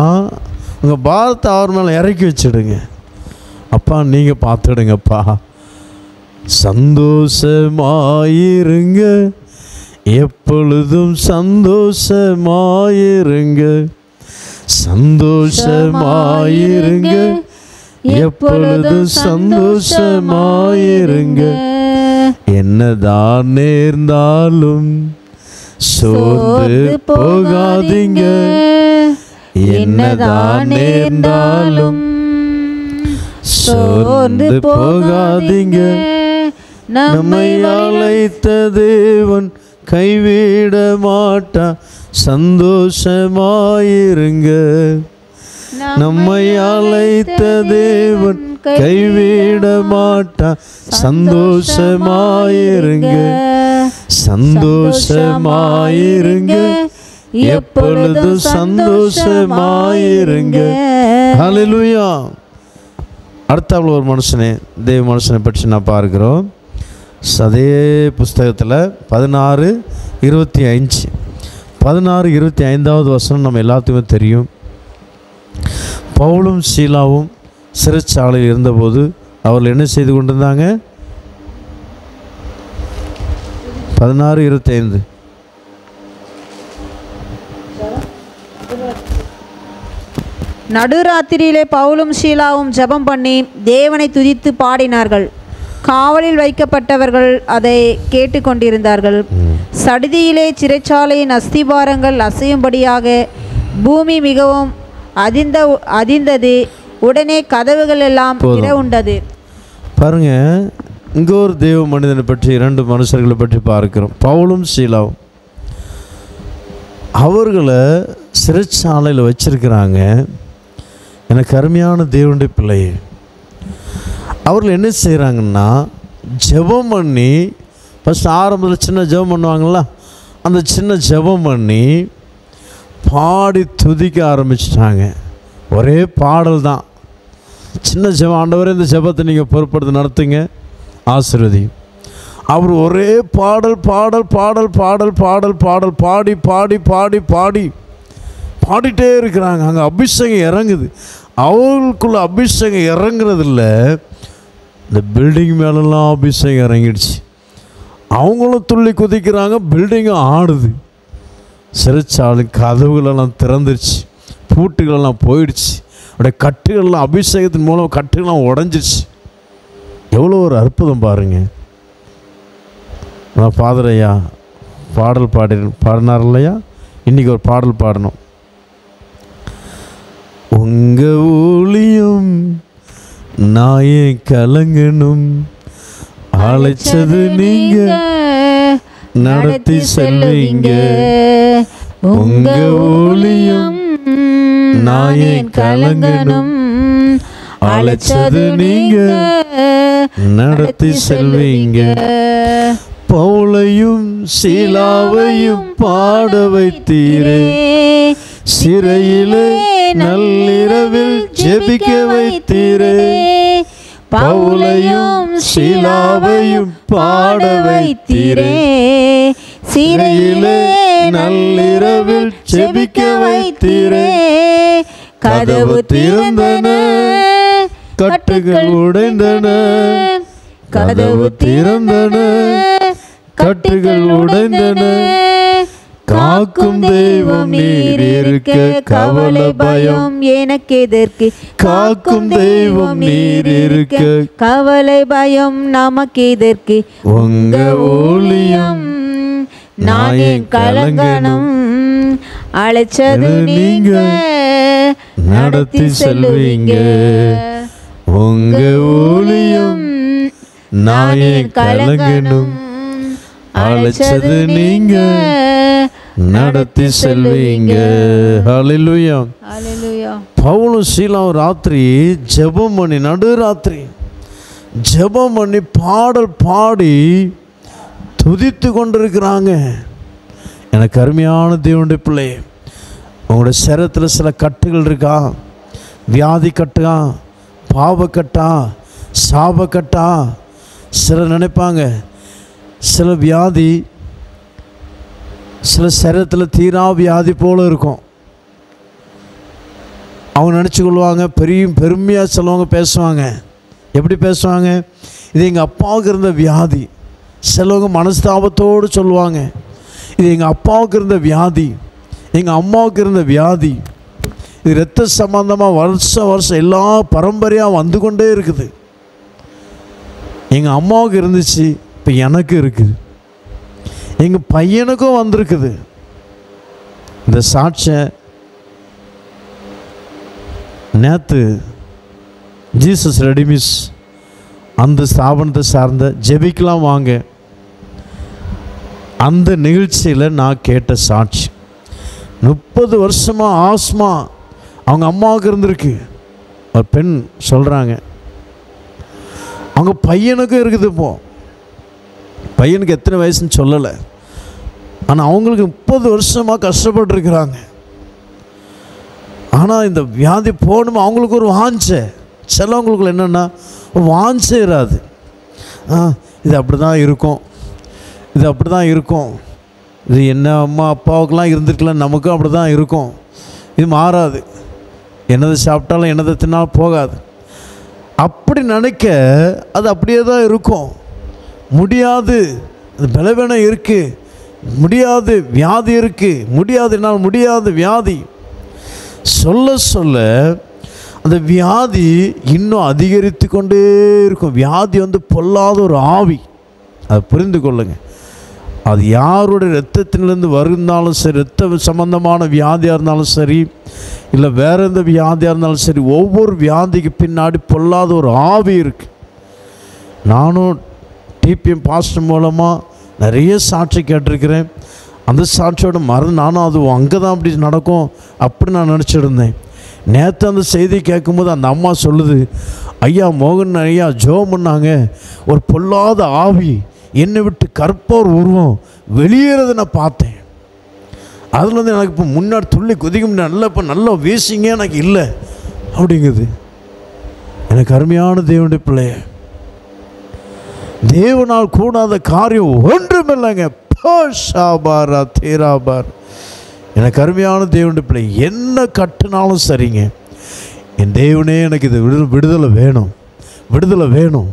உங்கள் பாரத்தை அவர் மேலே இறக்கி வச்சிடுங்க. அப்பா நீங்கள் பார்த்துடுங்கப்பா, சந்தோஷமாயிருங்க, எப்பொழுதும் சந்தோஷமாயிருங்க, சந்தோஷமாயிருங்க, எப்பொழுதும் சந்தோஷமாயிருங்க, என்னதான் நேர்ந்தாலும் சோர்ந்து போகாதீங்க, என்னதான் நேர்ந்தாலும் சோர்ந்து போகாதீங்க, நம்மை அழைத்த தேவன் கைவிட மாட்டா, சந்தோஷமாயிருங்க, நம்மை அழைத்த தேவன் கைவிட மாட்டா, சந்தோஷமாயிருங்க, சந்தோஷமாயிருங்க, எப்பொழுதும் சந்தோஷமாயிருங்க. ஹல்லேலூயா. அடுத்தாப்புல ஒரு மனுஷனை, தேவ மனுஷனை பற்றி நான் பார்க்கிறோம். அதே புஸ்தகத்தில் 16:25 16:25 வசனம் நம்ம எல்லாத்துக்குமே தெரியும். பவுலும் சீலாவும் சிறைச்சாலையில் இருந்தபோது அவர்கள் என்ன செய்து கொண்டிருந்தாங்க? 16:25 நடுராத்திரியிலே பவுலும் ஷீலாவும் ஜெபம் பண்ணி தேவனை துதித்து பாடினார்கள். காவலில் வைக்கப்பட்டவர்கள் அதை கேட்டுக்கொண்டிருந்தார்கள். சடிதியிலே சிறைச்சாலையின் அஸ்திபாரங்கள் அசையும்படியாக பூமி மிகவும் அதிர்ந்தது. உடனே கதவுகள் எல்லாம் திறவுண்டது. பாருங்க, இங்கே ஒரு தேவ மனிதனை பற்றி, 2 மனுஷர்களை பற்றி பார்க்கிறோம். பவுலும் சீலாவும் அவர்களை சிறைச்சாலையில் வச்சிருக்கிறாங்க. எனக்கு அருமையான தேவனுடைய பிள்ளையே, அவர்கள் என்ன செய்கிறாங்கன்னா ஜெபம் பண்ணி, ஃபஸ்ட் ஆரம்பத்தில் சின்ன ஜெபம் பண்ணுவாங்களா, அந்த சின்ன ஜெபம் பண்ணி பாடி துதிக்க ஆரம்பிச்சிட்டாங்க. ஒரே பாடல் தான், சின்ன ஜெபம். ஆண்டவரே இந்த ஜெபத்தை நீங்கள் பொறுப்படுத்தி நடத்துங்க, ஆசீர்வதி. அவர் ஒரே பாடல் பாடல் பாடல் பாடல் பாடல் பாடல் பாடி பாடி பாடி பாடி பாடிட்டே இருக்கிறாங்க. அங்கே அபிஷேகம் இறங்குது. அவங்களுக்குள்ள அபிஷேகம் இறங்குறதில்ல, இந்த பில்டிங் மேலெல்லாம் அபிஷேகம் இறங்கிடுச்சு. அவங்களும் துள்ளி குதிக்கிறாங்க, பில்டிங்கும் ஆடுது. சிறைச்சாலை கதவுகளெல்லாம் திறந்துருச்சு, பூட்டுகளெல்லாம் போயிடுச்சு. அப்படியே கட்டுகள்லாம் அபிஷேகத்தின் மூலம் கட்டுகள்லாம் உடஞ்சிருச்சு. எவ்வளோ ஒரு அற்புதம் பாருங்கள். நான் ஃபாதர் ஐயா பாடல் பாடினார் இல்லையா, இன்றைக்கி ஒரு பாடல் பாடணும். உங்கள் ஊழியம் நாயே கலங்கணும், அழைச்சது நீங்க நடத்தி செல்வீங்க. உங்க ஊழியம் நாயே கலங்கணும், அழைச்சது நீங்க நடத்தி செல்வீங்க. பவுலையும் சீலாவையும் பாட வைத்தீரே, சிறையிலே நள்ளிரவில் ஜெபிக்க வைத்தீரே. பவுலையும் சீலாவையும் பாட வைத்தீரே, சிறையிலே நள்ளிரவில் ஜெபிக்க வைத்தீரே. கதவு திறந்தன, கட்டுகள் உடைந்தன. கதவு திறந்தன, கட்டுகள் உடைந்தன. காக்கும் தெய்வம் நீர் இருக்க கவலை பயம் எனக்கு எதற்கு? காக்கும் தெய்வம் நீர் இருக்க கவலை பயம் நமக்கு எதற்கு? உங்க ஊழியம் நான் ஏன் கலங்கணும்? அழைச்சது நீங்க, நடத்தி செல்வீங்க. உங்க ஊழியம் நான் ஏன் கலங்கணும்? அழைச்சது நீங்க, நடத்தி செல்வீங்க. ஹல்லேலூயா. ஹல்லேலூயா. பவுலும் சீலாவும் ராத்திரி ஜெபம் பண்ணி, நடுராத்திரி ஜெபம் பண்ணி பாடல் பாடி துதித்து கொண்டிருக்கிறாங்க. எனக்கு அருமையான தேவனுடைய பிள்ளை, உங்களுடைய சரீரத்தில் சில கட்டுகள் இருக்கா? வியாதி கட்டா, பாவக்கட்டா, சாபக்கட்டா? சிலர் நினைப்பாங்க சில வியாதி சில சரீரத்தில் தீரா வியாதி போல் இருக்கும். அவங்க நினச்சி கொள்வாங்க, பெருமையாக சிலவங்க பேசுவாங்க. எப்படி பேசுவாங்க? இது எங்கள் அப்பாவுக்கு இருந்த வியாதி. சிலவங்க மனஸ்தாபத்தோடு சொல்லுவாங்க, இது எங்கள் அப்பாவுக்கு இருந்த வியாதி, எங்கள் அம்மாவுக்கு இருந்த வியாதி. இது இரத்த சம்பந்தமாக வருஷம் எல்லா பரம்பரையாக வந்து கொண்டே இருக்குது. எங்கள் அம்மாவுக்கு இருந்துச்சு, இப்போ எனக்கு இருக்குது, எங்கள் பையனுக்கும் வந்திருக்குது. இந்த சாட்சியை நேற்று ஜீசஸ் ரெடிமிஸ் அந்த ஸ்தாபனத்தை சார்ந்த ஜெபிக்கலாம் வாங்க அந்த நிகழ்ச்சியில் நான் கேட்ட சாட்சி. 30 வருஷமாக ஆஸ்மா அவங்க அம்மாவுக்கு இருந்திருக்கு. ஒரு பெண் சொல்கிறாங்க, அவங்க பையனுக்கும் இருக்குது. இப்போது பையனுக்கு எத்தனை வயசுன்னு சொல்லலை, ஆனால் அவங்களுக்கு 30 வருஷமாக கஷ்டப்பட்டுருக்கிறாங்க. ஆனால் இந்த வியாதி போகணுமா அவங்களுக்கு ஒரு வாஞ்சை. சிலவங்களுக்கு என்னென்னா வாஞ்சை இராது. இது அப்படி தான் இருக்கும், இது அப்படி தான் இருக்கும், இது என்ன அம்மா அப்பாவுக்கெலாம் இருந்துருக்கலாம், நமக்கும் அப்படி தான் இருக்கும், இது மாறாது, என்னதை சாப்பிட்டாலும் என்னதை தின்னாலும் போகாது அப்படி நினைக்க அது அப்படியே தான் இருக்கும். முடியாது, அது பலவீனம் இருக்குது, முடியாது, வியாதி இருக்குது, முடியாது, என்னால் முடியாது வியாதி சொல்ல சொல்ல அந்த வியாதி இன்னும் அதிகரித்து கொண்டே இருக்கும். வியாதி பொல்லாத ஒரு ஆவி, அதை புரிந்து கொள்ளுங்க. அது யாருடைய இரத்தத்திலிருந்து வருந்தாலும் சரி, இரத்த சம்பந்தமான வியாதியாக இருந்தாலும் சரி, இல்லை வேறு எந்த வியாதியாக இருந்தாலும் சரி, ஒவ்வொரு வியாதிக்கு பின்னாடி பொல்லாத ஒரு ஆவி இருக்குது. நானும் டிபிஎம் பாஸ்டர் மூலமாக நிறைய சாட்சி கேட்டிருக்கிறேன். அந்த சாட்சியோட நானும் அது அங்கே தான் அப்படி நடக்கும் அப்படி நான் நினச்சிருந்தேன். நேற்று அந்த செய்தி கேட்கும்போது அந்த அம்மா சொல்லுது, ஐயா மோகன் ஐயா ஜோம் பண்ணாங்க, ஒரு பொல்லாத ஆவி என்னை விட்டு கற்போர் உருவம் வெளியேறதை நான் பார்த்தேன். அதுலேருந்து எனக்கு இப்போ முன்னாடி துள்ளி குதிக்க முடியாது, இப்போ நல்லா வீசிங்க எனக்கு இல்லை அப்படிங்குது. எனக்கு அருமையான தேவனுடைய பிள்ளைய, தேவனால் கூடாத காரியம் ஒன்றுமில்லைங்க. தேராபார். எனக்கு அருமையான தேவனுடைய பிள்ளை, என்ன கட்டுனாலும் சரிங்க, என் தேவனே எனக்கு இது விடுதலை வேணும், விடுதலை வேணும்.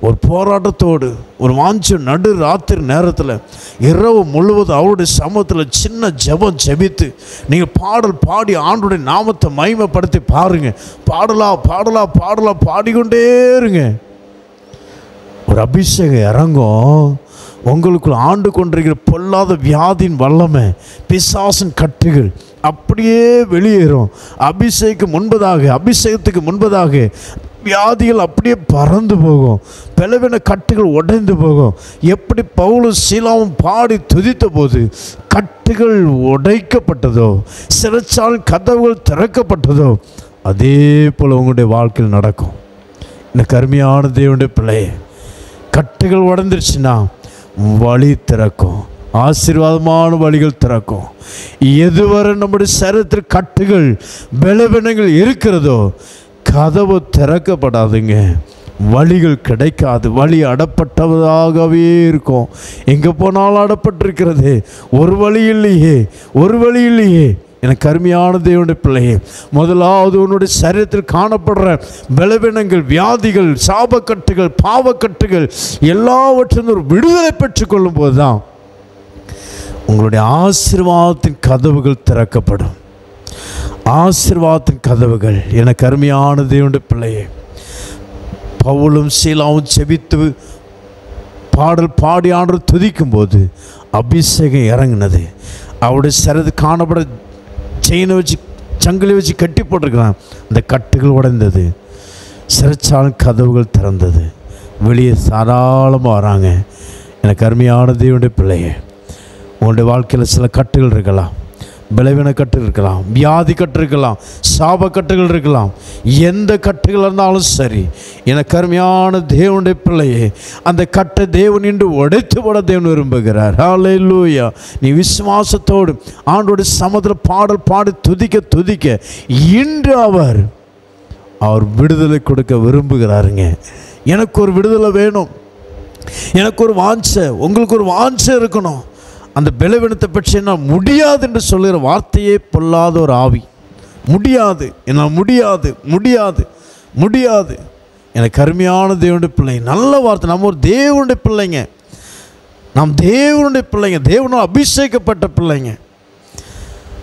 ஒரு போராட்டத்தோடு ஒரு வாஞ்ச நடு ராத்திரி நேரத்தில் இரவு முழுவதும் அவருடைய சமூகத்தில் சின்ன ஜெபம் ஜெபித்து நீங்கள் பாடல் பாடி ஆண்டுடைய நாமத்தை மகிமைப்படுத்தி பாருங்கள். பாடலா பாடிக்கொண்டே இருங்க. ஒரு அபிஷேகம் இறங்கும் உங்களுக்குள். ஆண்டு கொண்டிருக்கிற பொல்லாத வியாதியின் வல்லமை, பிசாசின் கட்டுகள் அப்படியே வெளியேறும். அபிஷேகத்துக்கு முன்பதாக வியாதிகள் அப்படியே பறந்து போகும், பலவீன கட்டுகள் உடைந்து போகும். எப்படி பவுலும் சீலாவும் பாடி துதித்த போது கட்டுகள் உடைக்கப்பட்டதோ, சிறைச்சாலை கதவுகள் திறக்கப்பட்டதோ, அதே போல் உங்களுடைய வாழ்க்கையில் நடக்கும். எனக்கு அருமையான தேவனுடைய பிள்ளையே, கட்டுகள் உடைந்துருச்சுன்னா வழி திறக்கும், ஆசீர்வாதமான வழிகள் திறக்கும். எதுவரை நம்முடைய சரீரத்தில் கட்டுகள் பலவீனங்கள் இருக்கிறதோ கதவு திறக்கப்படாதுங்க. வழிகள் கிடைக்காது, வழி அடப்பட்டதாகவே இருக்கும். எங்கே போனாலும் அடப்பட்டிருக்கிறது, ஒரு வழி இல்லையே, ஒரு வழி இல்லையே. எனக்கு அருமையான தேவனுடைய பிள்ளையே, முதலாவது உன்னுடைய சரீரத்தில் காணப்படுற பலவீனங்கள், வியாதிகள், சாபக்கட்டுகள், பாவக்கட்டுகள் எல்லாவற்றிலும் ஒரு விடுதலை பெற்றுக்கொள்ளும் போது தான் உங்களுடைய ஆசீர்வாதத்தின் கதவுகள் திறக்கப்படும். ஆசீர்வாதத்தின் கதவுகள். எனக்கு அருமையான தேவனுடைய பிள்ளையே, பவுலும் சீலாவும் செபித்து பாடல் பாடி ஆண்டவர் துதிக்கும் போது அபிஷேகம் இறங்கினது. அவருடைய சரீரத்தில் காணப்பட செயினை வச்சு, சங்கிலி வச்சு கட்டி போட்டிருக்கிறான். அந்த கட்டுகள் உடைந்தது, சிறைச்சாலை கதவுகள் திறந்தது, வெளியே தாராளமாக வராங்க. எனக்கு அருமையான தேவனுடைய பிள்ளையே, உங்களுடைய வாழ்க்கையில் சில கட்டுகள் இருக்கலாம், பலவீன கட்டுகள் இருக்கலாம், வியாதி கட்டு இருக்கலாம், சாப கட்டுகள் இருக்கலாம். எந்த கட்டுகள் இருந்தாலும் சரி, எனக்கு அருமையான தேவனுடைய பிள்ளையே, அந்த கட்டை தேவன் இன்று உடைத்து போட தேவன் விரும்புகிறார். ஹல்லேலூயா. நீ விசுவாசத்தோடு ஆண்டோட சமூகத்தில் பாடல் பாடி துதிக்க துதிக்க இன்று அவர் விடுதலை கொடுக்க விரும்புகிறாருங்க. எனக்கு ஒரு விடுதலை வேணும், எனக்கு ஒரு வாஞ்சை, உங்களுக்கு ஒரு வாஞ்சை இருக்கணும். அந்த பலவீனத்தை பற்றி என்னால் முடியாது என்று சொல்லுகிற வார்த்தையே பொல்லாத ஒரு ஆவி. முடியாது, என்னால் முடியாது, முடியாது, முடியாது. எனக்கு அருமையான தேவனுடைய பிள்ளை, நல்ல வார்த்தை. நம்ம ஒரு தேவனுடைய பிள்ளைங்க, நாம் தேவனுடைய பிள்ளைங்க, தேவனால் அபிஷேகப்பட்ட பிள்ளைங்க.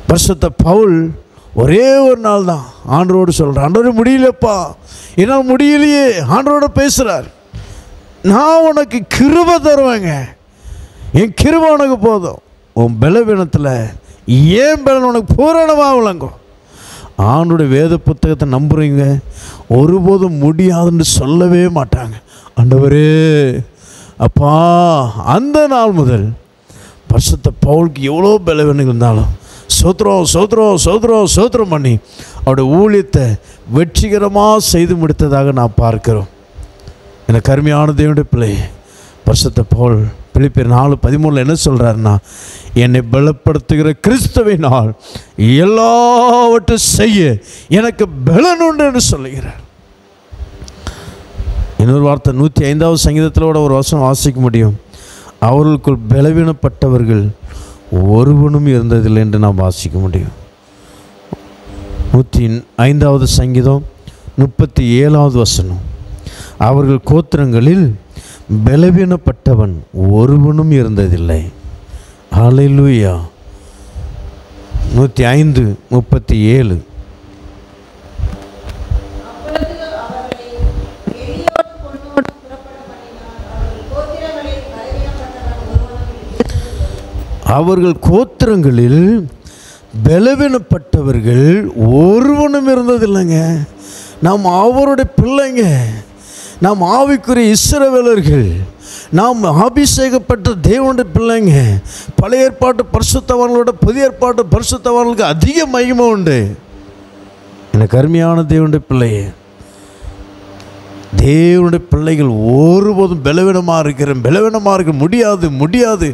பரிசுத்த பவுல் ஒரே ஒரு நாள் தான் ஆண்டவரோடு சொல்கிறார், ஆண்டவரே முடியலப்பா, என்னால் முடியலையே. ஆண்டவரோட பேசுகிறார், நான் உனக்கு கிருபை தருவேங்க, என் கிருபை உனக்கு போதும். உன் பலவீனத்தில் ஏன் பலன் உனக்கு பூரணமாக விளங்கும். ஆண்டோடைய வேத புத்தகத்தை நம்புறீங்க, ஒருபோதும் முடியாதுன்னு சொல்லவே மாட்டாங்க. ஆண்டவரே அப்பா, அந்த நாள் முதல் பரிசுத்த பவுலுக்கு எவ்வளோ பலவீனங்கள் இருந்தாலும் சோத்திரம் சோத்திரம் சோத்திரம் சோத்திரம் பண்ணி அவருடைய ஊழியத்தை வெற்றிகரமாக செய்து முடித்ததாக நான் பார்க்கிறோம். எனக்கு அருமையான தேவனுடைய பிள்ளை, பரிசுத்த பவுல் பிலிப்பியர் 4:13 என்ன சொல்கிறாருன்னா, என்னை பலப்படுத்துகிற கிறிஸ்துவினால் எல்லாவற்றையும் செய்ய எனக்கு பலன் உண்டு என்று சொல்லுகிறார். இன்னொரு வார்த்தை 105வது சங்கீதத்தில் ஒரு வசனம் வாசிக்க முடியும், அவர்களுக்குள் பலவீனப்பட்டவர்கள் ஒருவனும் இருந்ததில்லை என்று நாம் வாசிக்க முடியும். 105வது சங்கீதம் 37வது வசனம், அவர்கள் கோத்திரங்களில் பலவீனப்பட்டவன் ஒருவனும் இருந்ததில்லை. ஹல்லேலூயா. 105:37. அவர்கள் கோத்திரங்களில் பலவீனப்பட்டவர்கள் ஒருவனும் இருந்ததில்லைங்க. நாம் அவருடைய பிள்ளைங்க, நாம் ஆவிக்குரிய இஸ்ரவேலர்கள், நாம் அபிஷேகப்பட்ட தேவனுடைய பிள்ளைங்க. பழைய ஏற்பாட்டு பரிசுத்தவான்களோட புதிய ஏற்பாட்டு பரிசுத்தவான்களுக்கு அதிக மகிமை உண்டு. எனக்கு அருமையான தேவனுடைய பிள்ளையே, தேவனுடைய பிள்ளைகள் ஒருபோதும் பலவீனமாக இருக்க முடியாது, முடியாது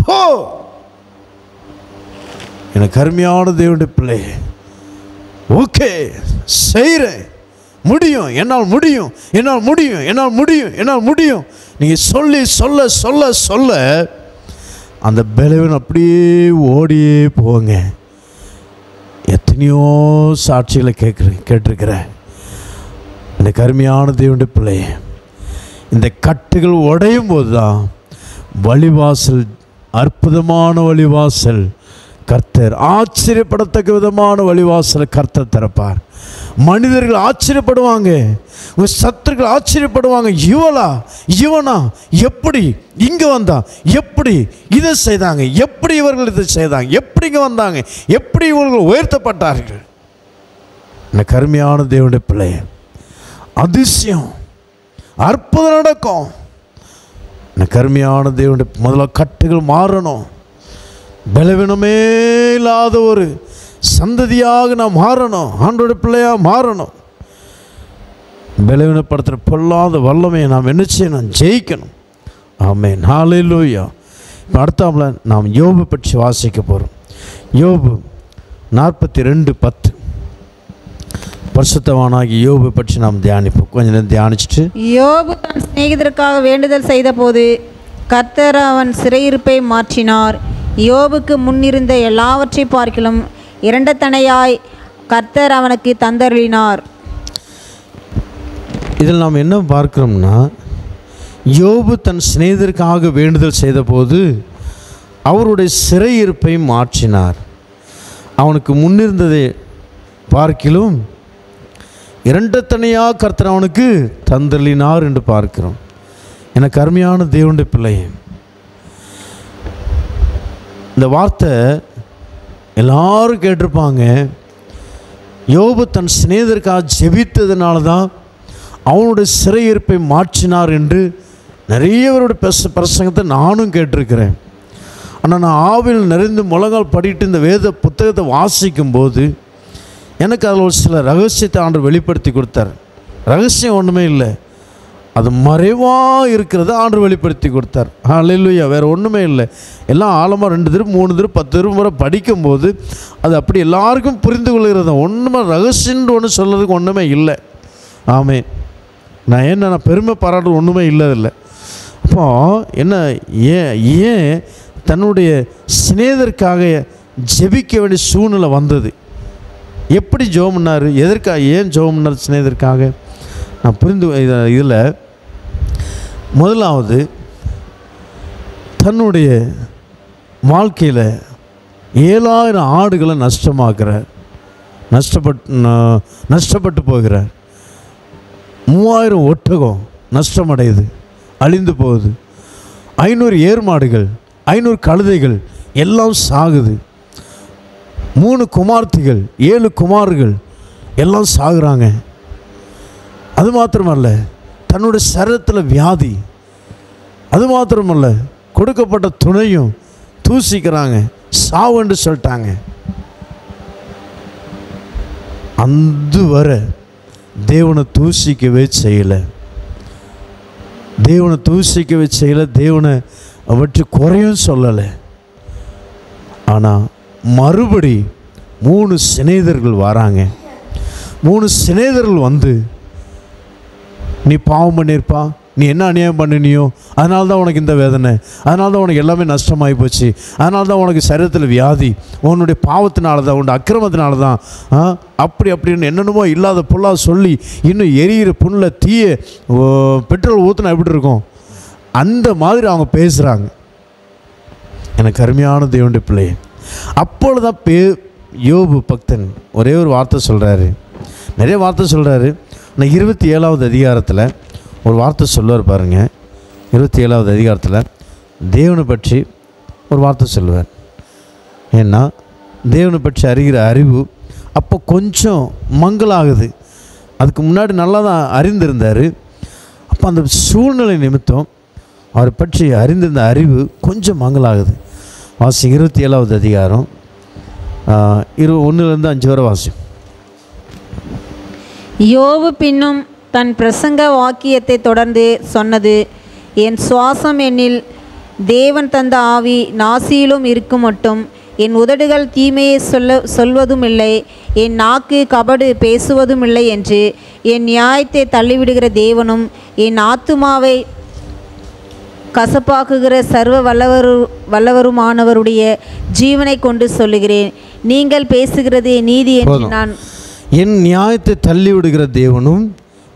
போ. எனக்கு அருமையான தேவனுடைய பிள்ளையே, ஓகே செய்கிறேன், முடியும், என்னால் முடியும், என்னால் முடியும், என்னால் முடியும், என்னால் முடியும். நீங்கள் சொல்லி சொல்ல சொல்ல சொல்ல அந்த பலவீனம் அப்படியே ஓடியே போங்க. எத்தனையோ சாட்சிகளை கேட்டிருக்கிறேன். இந்த கருமையான தேவனுடைய பிள்ளை, இந்த கட்டுகள் உடையும் போது தான் வழிவாசல், அற்புதமான வழிவாசல் கர்த்தர், ஆச்சரியப்படத்தக்க விதமான வழிவாசலை கர்த்தர் திறப்பார். மனிதர்கள் ஆச்சரியப்படுவாங்க, உங்கள் சத்துருக்கள் ஆச்சரியப்படுவாங்க. இவனா எப்படி இங்கே வந்தா, எப்படி இதை செய்தாங்க, எப்படி இவர்கள் இதை செய்தாங்க, எப்படி இங்கே வந்தாங்க, எப்படி இவர்கள் உயர்த்தப்பட்டார்கள். இந்த கருமையான தேவனுடைய பிள்ளை, அதிசயம் அற்புதம் நடக்கும். இந்த கருமையான தேவனுடைய முதல்ல கட்டுகள் மாறணும். பலவீனமே இல்லாத ஒரு சந்ததியாக நாம் மாறணும், ஆண்டோட பிள்ளையாக மாறணும். பலவீனப்படுத்துகிற பொல்லாத வல்லமையை நாம் என்ன செய்யணும்? ஜெயிக்கணும். ஆமென், ஹல்லேலூயா. இப்போ அடுத்தாப்புல நாம் யோபு பற்றி வாசிக்க போகிறோம். யோபு 42:10. பரிசுத்தவானாகி யோபு பற்றி நாம் தியானிப்போம். கொஞ்ச நேரம் தியானிச்சுட்டு, யோபு தன் சிநேகிதருக்காக வேண்டுதல் செய்தபோது கர்த்தர் அவன் சிறையிருப்பை மாற்றினார். யோபுக்கு முன்னிருந்த எல்லாவற்றை பார்க்கிலும் இரண்டத்தனையாய் கர்த்தர் அவனுக்கு தந்தருளினார். இதில் நாம் என்ன பார்க்கிறோம்னா, யோபு தன் சிநேகிதருக்காக வேண்டுதல் செய்தபோது அவருடைய சிறையிருப்பை மாற்றினார். அவனுக்கு முன்னிருந்ததை பார்க்கிலும் இரண்டத்தனையாக கர்த்தர் அவனுக்கு தந்தருளினார் என்று பார்க்கிறோம். எனக்கு அருமையான தேவனுடைய பிள்ளையே, இந்த வார்த்தை எல்லாரும் கேட்டிருப்பாங்க. யோபு தன் சிநேகிதருக்காக ஜெபித்ததுனால தான் அவனுடைய சிறையிருப்பை மாற்றினார் என்று நிறையவருடைய பிரசங்கத்தை நானும் கேட்டிருக்கிறேன். ஆனால் நான் ஆவியில் நிறைந்து முழங்கால் படிட்டு இந்த வேத புத்தகத்தை வாசிக்கும்போது எனக்கு அதில் ஒரு சில ரகசியத்தை ஆண்டவர் வெளிப்படுத்தி கொடுத்தார். ரகசியம் ஒன்றுமே இல்லை, அது மறைவாக இருக்கிறத ஆண்டவர் வெளிப்படுத்தி கொடுத்தார். அல்லேலூயா. வேறு ஒன்றுமே இல்லை. எல்லாம் ஆழமாக 2 தடவை 3 தடவை 10 முறை படிக்கும்போது அது அப்படி எல்லாருக்கும் புரிந்து கொள்கிறது. ஒன்றுமே ரகசியம்னு ஒன்று சொல்கிறதுக்கு ஒன்றுமே இல்லை. ஆமென். நான் பெருமை பாராட்டு ஒன்றுமே இல்லை. அப்போ என்ன, ஏன் தன்னுடைய சிநேகிதருக்காக ஜெபிக்க வேண்டிய சூழ்நிலை வந்தது? எப்படி ஜெபம் பண்ணார்? எதற்காக, ஏன் ஜெபம் பண்ணார் சிநேகிதருக்காக? நான் புரிந்து இதில் முதலாவது, தன்னுடைய வாழ்க்கையில் 7000 ஆடுகளை நஷ்டமாக்குறார், நஷ்டப்பட்டு போகிறார். 3000 ஒட்டகம் நஷ்டமடையுது, அழிந்து போகுது. 500 ஏர் மாடுகள், 500 கழுதைகள் எல்லாம் சாகுது. 3 குமார்த்திகள், 7 குமார்கள் எல்லாம் சாகுறாங்க. அது மாத்திரமல்ல, தன்னுடைய சரீரத்தில் வியாதி. அது மாத்திரமல்ல, கொடுக்கப்பட்ட துணையும் தூசிக்கிறாங்க, சாவுன்னு சொல்லிட்டாங்க. அந்த வர தேவனை தூசிக்கவே செய்யலை. தேவனை அவற்றை குறையும் சொல்லலை. ஆனால் மறுபடி 3 சிநேகிதர்கள் வராங்க. 3 சிநேகிதர்கள் வந்து, நீ பாவம் பண்ணியிருப்பா, நீ என்ன அநியாயம் பண்ணினியோ, அதனால தான் உனக்கு இந்த வேதனை, அதனால தான் உனக்கு எல்லாமே நஷ்டமாகி போச்சு, அதனால தான் உனக்கு சரீரத்தில் வியாதி, உன்னுடைய பாவத்தினால தான், உன்னுடைய அக்கிரமத்தினால தான், அப்படின்னு என்னென்னமோ இல்லாத புல்லாக சொல்லி இன்னும் எரியிற புண்ணில் தீய பெட்ரோல் ஊற்றினா எப்படி இருக்கும், அந்த மாதிரி அவங்க பேசுகிறாங்க. எனக்கு அருமையான தேவனுடைய பிள்ளையே, அப்பொழுதுதான் யோபு பக்தன் ஒரே ஒரு வார்த்தை சொல்கிறாரு. நிறைய வார்த்தை சொல்கிறாரு. நான் 27வது அதிகாரத்தில் ஒரு வார்த்தை சொல்லுவார் பாருங்கள். 27வது அதிகாரத்தில் தேவனை பற்றி ஒரு வார்த்தை சொல்லுவார். ஏன்னா தேவனை பற்றி அறிகிற அறிவு அப்போ கொஞ்சம் மங்கலாகுது. அதுக்கு முன்னாடி நல்லா தான் அறிந்திருந்தார். அப்போ அந்த சூழ்நிலை நிமித்தம் அவரை பற்றி அறிந்திருந்த அறிவு கொஞ்சம் மங்கலாகுது. வாசி 27வது அதிகாரம் 1லேருந்து 5 வரை வாசி. யோபு பின்னும் தன் பிரசங்க வாக்கியத்தை தொடர்ந்து சொன்னது, என் சுவாசம் என்னில் தேவன் தந்த ஆவி நாசியிலும் இருக்கும் மட்டும் என் உதடுகள் தீமையை சொல்வதும் இல்லை, என் நாக்கு கபடு பேசுவதும் இல்லை என்று என் நியாயத்தை தள்ளிவிடுகிற தேவனும் என் ஆத்துமாவை கசப்பாக்குகிற சர்வ வல்லவருமானவருடைய ஜீவனை கொண்டு சொல்லுகிறேன். நீங்கள் பேசுகிறது நீதி என்று நான். என் நியாயத்தை தள்ளிவிடுகிற தேவனும்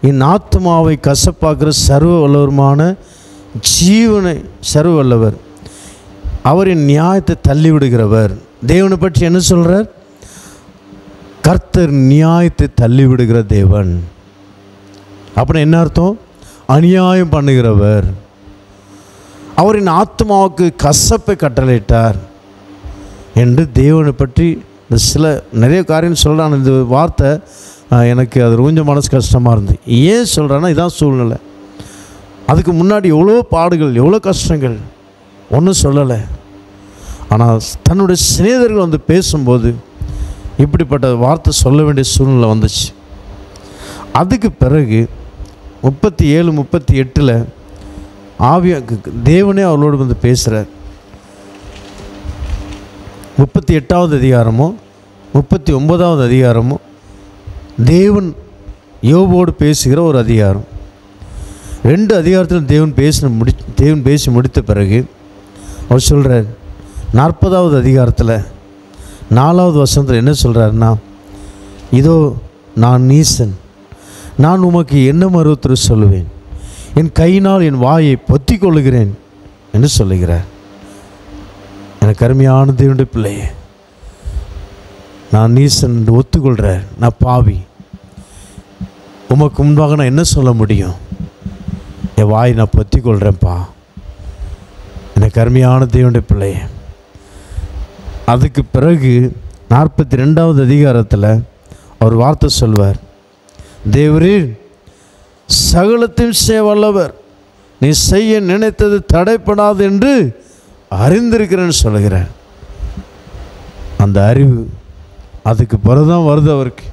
என் ஆத்துமாவை கசப்பாக்குகிற சர்வ வல்லவருமான ஜீவனை, சர்வ வல்லவர் அவர் என் நியாயத்தை தள்ளிவிடுகிறவர். தேவனை பற்றி என்ன சொல்கிறார்? கர்த்தர் நியாயத்தை தள்ளிவிடுகிற தேவன். அப்புறம் என்ன அர்த்தம்? அநியாயம் பண்ணுகிறவர். அவரின் ஆத்மாவுக்கு கசப்பை கட்டளையிட்டார் என்று தேவனை பற்றி இந்த நிறைய காரியம் சொல்கிறான். இந்த வார்த்தை எனக்கு அது கொஞ்சம் மனசு கஷ்டமாக இருந்தது. ஏன் சொல்கிறேன்னா, இதான் சூழ்நிலை. அதுக்கு முன்னாடி எவ்வளோ பாடுகள், எவ்வளோ கஷ்டங்கள், ஒன்றும் சொல்லலை. ஆனால் தன்னுடைய சிநேகிதர்கள் வந்து பேசும்போது இப்படிப்பட்ட வார்த்தை சொல்ல வேண்டிய சூழ்நிலை வந்துச்சு. அதுக்கு பிறகு 37, 38 ஆவியா தேவனே அவளோடு வந்து பேசுகிறார். 38வது அதிகாரமோ 39வது அதிகாரமோ தேவன் யோபோடு பேசுகிற ஒரு அதிகாரம். 2 அதிகாரத்தில் தேவன் பேசி முடித்த பிறகு அவர் சொல்கிறார், 40வது அதிகாரத்தில் 4வது வசனத்தில் என்ன சொல்கிறாருன்னா, இதோ நான் நீசன், நான் உமக்கு என்ன மறுத்துரு சொல்லுவேன், என் கையினால் என் வாயை பொத்தி கொள்ளுகிறேன் என்று சொல்லுகிறார். எனக்கு அருமையான தேவனுடைய பிள்ளையே, நான் நீசன் என்று ஒத்துக்கொள்கிறேன், நான் பாவி, உமக்கு முன்பாக நான் என்ன சொல்ல முடியும், என் வாயை நான் பொத்தி கொள்கிறேன்ப்பா. எனக்கு அருமையான தேவனுடைய பிள்ளையே, அதுக்கு பிறகு 42வது அதிகாரத்தில் அவர் வார்த்தை சொல்வார், தேவரீர் சகலத்தையும் செய்ய வல்லவர், நீ செய்ய நினைத்தது தடைப்படாது என்று அறிந்திருக்கிறேன்னு சொல்லுகிறார். அந்த அறிவு அதுக்கு பிறகுதான் வருது அவருக்கு.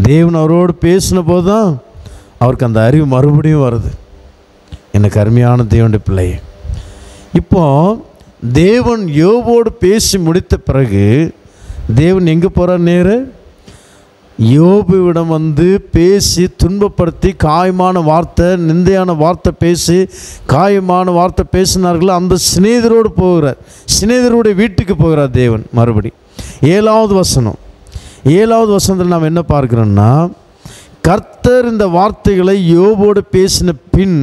தேவன் அவரோடு பேசின போது தான் அவருக்கு அந்த அறிவு மறுபடியும் வருது. எனக்கு அருமையான தேவனுடைய பிள்ளையே, இப்போ தேவன் யோபோடு பேசி முடித்த பிறகு தேவன் எங்கே போகிறார்? நேரு யோபுவிடம் வந்து பேசி துன்பப்படுத்தி காயமான வார்த்தை, நிந்தையான வார்த்தை பேசி காயமான வார்த்தை பேசினார்கள். அந்த சிநேகிதரோடு போகிறார், சிநேகிதருடைய வீட்டுக்கு போகிறார் தேவன். மறுபடி 7வது வசனத்தில் நாம் என்ன பார்க்கிறோம்னா, கர்த்தர் இந்த வார்த்தைகளை யோபோடு பேசின பின்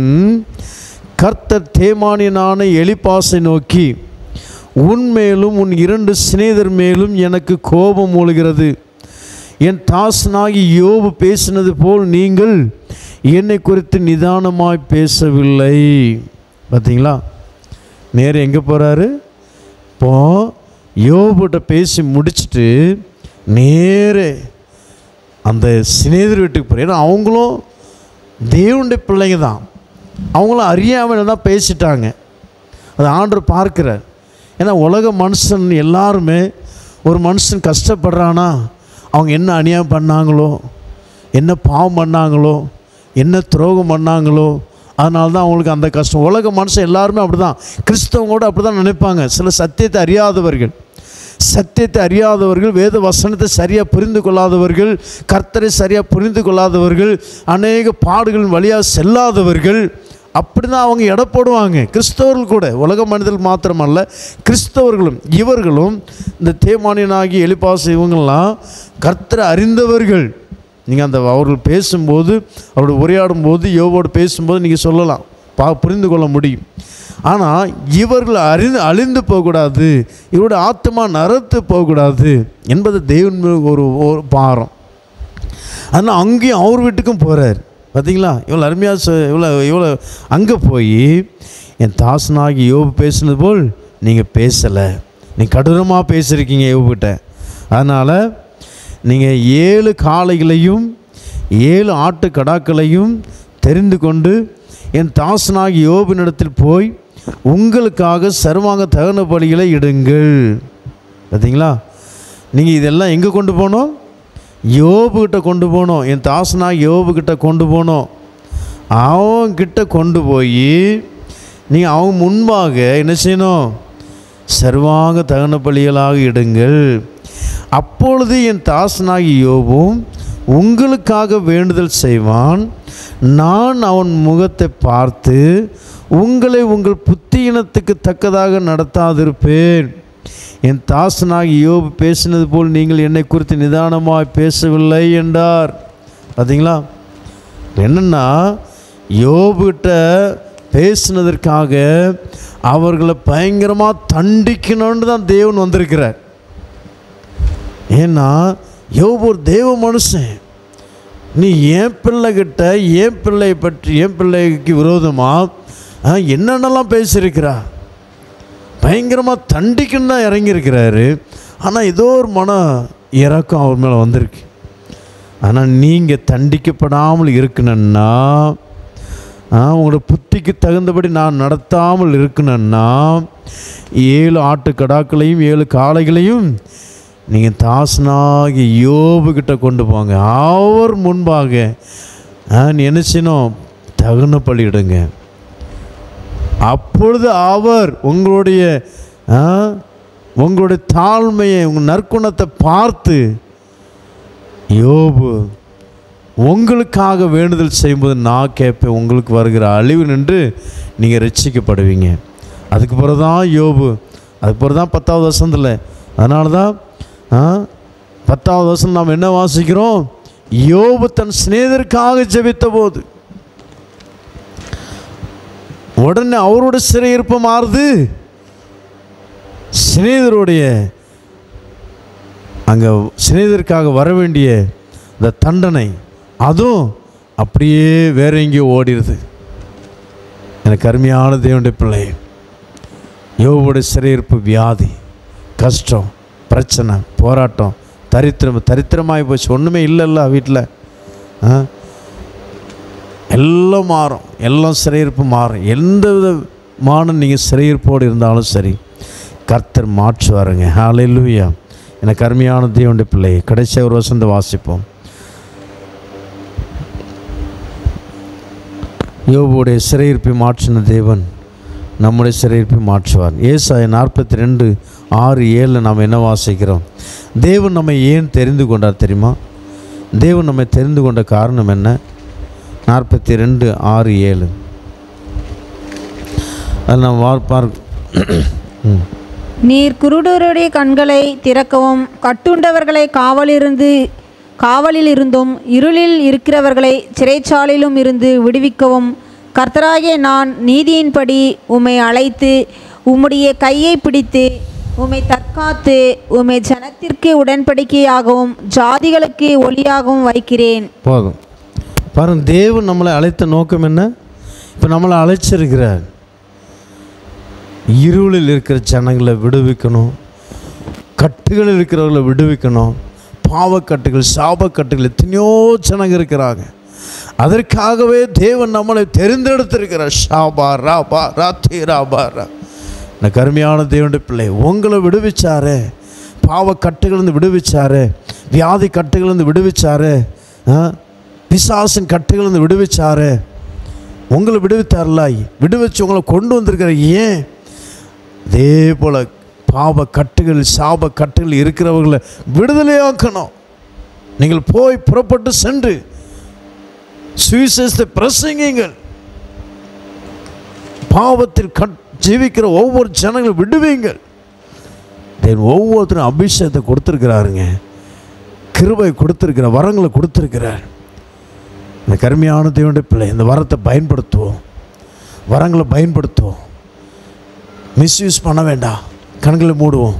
கர்த்தர் தேமானியனான எலிப்பாசை நோக்கி, உன்மேலும் உன் 2 சிநேகிதர் மேலும் எனக்கு கோபம் மூழ்கிறது, என் தாசனாகி யோபு பேசினது போல் நீங்கள் என்னை குறித்து நிதானமாய் பேசவில்லை. பார்த்தீங்களா, நேரே எங்கே போகிறாரு? இப்போ யோபுகிட்ட பேசி முடிச்சுட்டு நேரே அந்த சிநேகிதர் வீட்டுக்கு போகிறார். ஏன்னா அவங்களும் தேவனுடைய பிள்ளைங்க தான், அவங்களும் அறியாமல் தான் பேசிட்டாங்க. அது ஆண்டவர் பார்க்கிறார். ஏன்னா உலக மனுஷன் எல்லாருமே, ஒரு மனுஷன் கஷ்டப்படுறானா அவங்க என்ன அநியாயம் பண்ணாங்களோ, என்ன பாவம் பண்ணாங்களோ, என்ன துரோகம் பண்ணாங்களோ, அதனால தான் அவங்களுக்கு அந்த கஷ்டம். உலக மனுஷன் எல்லாருமே அப்படி தான், கிறிஸ்தவங்களோடு அப்படி தான் நினைப்பாங்க. சில சத்தியத்தை அறியாதவர்கள், வேத வசனத்தை சரியாக புரிந்து கொள்ளாதவர்கள், கர்த்தரை சரியாக புரிந்து கொள்ளாதவர்கள், அநேக பாடுகளின் வழியாக செல்லாதவர்கள், அப்படி தான் அவங்க எடை போடுவாங்க. கிறிஸ்தவர்கள் கூட, உலக மனிதர்கள் மாத்திரமல்ல, கிறிஸ்தவர்களும் இவர்களும் இந்த தேமானியனாகி எலிப்பாசு இவங்கெல்லாம் கர்த்தரை அறிந்தவர்கள். நீங்கள் அந்த அவர்கள் பேசும்போது, அவரோட உரையாடும் போது, யோபோடு பேசும்போது நீங்கள் சொல்லலாம், புரிந்து கொள்ள முடியும். ஆனால் இவர்கள் அழிந்து போகக்கூடாது, இவருடைய ஆத்மா நரத்து போகக்கூடாது என்பது தேவன் ஒரு பாரம். அதனால் அங்கேயும் அவர் வீட்டுக்கும் போகிறார். பார்த்தீங்களா, இவ்வளோ அருமையாக இவ்வளோ அங்கே போய், என் தாசனாகி யோபு பேசினது போல் நீங்கள் பேசலை, நீங்கள் கடூரமாக பேசியிருக்கீங்க யோபுகிட்ட. அதனால் நீங்கள் 7 காளைகளையும் 7 ஆட்டு கடாக்களையும் தெரிந்து கொண்டு என் தாசனாகி யோபினிடத்தில் போய் உங்களுக்காக சர்வாங்க தகன பலிகளை இடுங்கள். பார்த்தீங்களா, நீங்கள் இதெல்லாம் எங்கே கொண்டு போகணும்? யோபுகிட்ட கொண்டு போகணும். என் தாசனாகி யோபுகிட்ட கொண்டு போகணும். அவங்கிட்ட கொண்டு போய் நீங்கள் அவங்க முன்பாக என்ன செய்யணும்? சர்வாங்க தகன பலிகளாக இடுங்கள். அப்பொழுது என் தாசனாகி யோபும் உங்களுக்காக வேண்டுதல் செய்வான், நான் அவன் முகத்தை பார்த்து உங்களை உங்கள் புத்தியினத்துக்கு தக்கதாக நடத்தாதிருப்பேன். என் தாசனாகி யோபு பேசினது போல் நீங்கள் என்னை குறித்து நிதானமாய் பேசவில்லை என்றார். பார்த்தீங்களா, என்னென்னா யோபுகிட்ட பேசினதற்காக அவர்களை பயங்கரமாக தண்டிக்கணும்னு தான் தேவன் வந்திருக்கிறார். ஏன்னா யோபு ஒரு தேவ மனுஷன். நீ என் பிள்ளைகிட்ட என் பிள்ளைக்கு விரோதமாக என்னென்னலாம் பேசியிருக்கிறா, பயங்கரமாக தண்டிக்கணும் தான் இறங்கியிருக்கிறாரு. ஆனால் ஏதோ ஒரு மன இறக்கம் அவர் மேலே வந்திருக்கு. ஆனால் நீங்கள் தண்டிக்கப்படாமல் இருக்கணுன்னா, உங்களோட புத்திக்கு தகுந்தபடி நான் நடத்தாமல் இருக்கணுன்னா, 7 ஆட்டு கடாக்களையும் 7 காளைகளையும் நீங்கள் தாசனாகி யோபுக்கிட்ட கொண்டு போங்க. அவர் முன்பாக நீ என்ன செய்யணும்? தகுன பலியிடுங்க. அப்பொழுது அவர் உங்களுடைய தாழ்மையை, உங்கள் நற்குணத்தை பார்த்து யோபு உங்களுக்காக வேண்டுதல் செய்யும்போது நான் கேட்பேன், உங்களுக்கு வருகிற அழிவு நின்று நீங்கள் ரட்சிக்கப்படுவீங்க. அதுக்கு பிறகு தான் யோபு, அதுக்கு பிறகு தான் 10வது வசனத்தில். அதனால தான் 10வது வசனம் நாம் என்ன வாசிக்கிறோம்? யோபு தன் சிநேகிதருக்காக ஜெபித்த போது உடனே அவரோட சிறையிருப்பு மாறுது. சிநேகிதருடைய அங்கே சிநேகிதருக்காக வர வேண்டிய இந்த தண்டனை அதுவும் அப்படியே வேற எங்கேயோ ஓடிடுது. எனக்கு அருமையான தேவனுடைய பிள்ளை, யோபுடைய சிறையிருப்பு வியாதி, கஷ்டம், பிரச்சனை, போராட்டம், தரித்திரமாகி போச்சு. ஒன்றுமே இல்லைல்ல வீட்டில். எல்லாம் மாறும், எல்லாம் சிறையிருப்பு மாறும். எந்த விதமான நீங்கள் சிறையிருப்போடு இருந்தாலும் சரி, கர்த்தர் மாற்றுவாருங்க. ஹல்லேலூயா. எனக்கு அருமையான தேவனுடைய பிள்ளை, கடைசி ஒரு வசனத்தை வாசிப்போம். யோபுடைய சிறையிருப்பை மாற்றின தேவன் நம்முடைய சிறையிருப்பை மாற்றுவார். ஏசாயா 42:6-7 நாம் என்ன வாசிக்கிறோம்? தேவன் நம்மை ஏன் தெரிந்து கொண்டார் தெரியுமா? தேவன் நம்மை தெரிந்து கொண்ட காரணம் என்ன? 42:6-7 அது நாம் நீர் குருடருடைய கண்களை திறக்கவும், கட்டுண்டவர்களை காவலில் இருந்தும் இருளில் இருக்கிறவர்களை சிறைச்சாலையிலும் இருந்து விடுவிக்கவும், கர்த்தராகிய நான் நீதியின்படி உம்மை அழைத்து உம்முடைய கையை பிடித்து உம்மை தற்காத்து உம்மை ஜனத்திற்கு உடன்படிக்கையாகவும் ஜாதிகளுக்கு ஒளியாகவும் வைக்கிறேன். போதும் பாருங்க, தேவன் நம்மளை அழைத்த நோக்கம் என்ன? இப்போ நம்மளை அழைச்சிருக்கிறார். இருளில் இருக்கிற ஜனங்களை விடுவிக்கணும், கட்டுகளில் இருக்கிறவர்களை விடுவிக்கணும். பாவக்கட்டுகள், சாபக்கட்டுகள் எத்தனையோ ஜனங்க இருக்கிறாங்க. அதற்காகவே தேவன் நம்மளை தெரிந்தெடுத்திருக்கிறார். ஷாபா ராபா ராத்தி ராபா ரா. எனக்கு அருமையான தேவனுடைய பிள்ளை, உங்களை விடுவிச்சாரு, பாவக்கட்டுகளிலிருந்து விடுவிச்சாரு, வியாதி கட்டுகளிலிருந்து விடுவிச்சாரு, பிசாசின் கட்டுகளிலிருந்து விடுவிச்சாரு. உங்களை விடுவித்தார்ல, விடுவிச்சு உங்களை கொண்டு வந்திருக்கிற. ஏன்? அதே போல் பாவ கட்டுகள், சாப கட்டுகள் இருக்கிறவர்களை விடுதலையாக்கணும். நீங்கள் போய் புறப்பட்டு சென்று சுவிசேஷத்தை பிரசங்கிங்கள். பாவத்தில் ஜீவிக்கிற ஒவ்வொரு ஜனங்களும் விடுவீங்கள். ஒவ்வொருத்தரும் அபிஷேகத்தை கொடுத்துருக்கிறாருங்க, கிருபை கொடுத்துருக்கிறார், வரங்களை கொடுத்துருக்கிறார். இந்த கருமையான தேவனுடைய பிள்ளை, இந்த வரத்தை பயன்படுத்துவோம், வரங்களை பயன்படுத்துவோம். மிஸ்யூஸ் பண்ண வேண்டாம். கண்களை மூடுவோம்,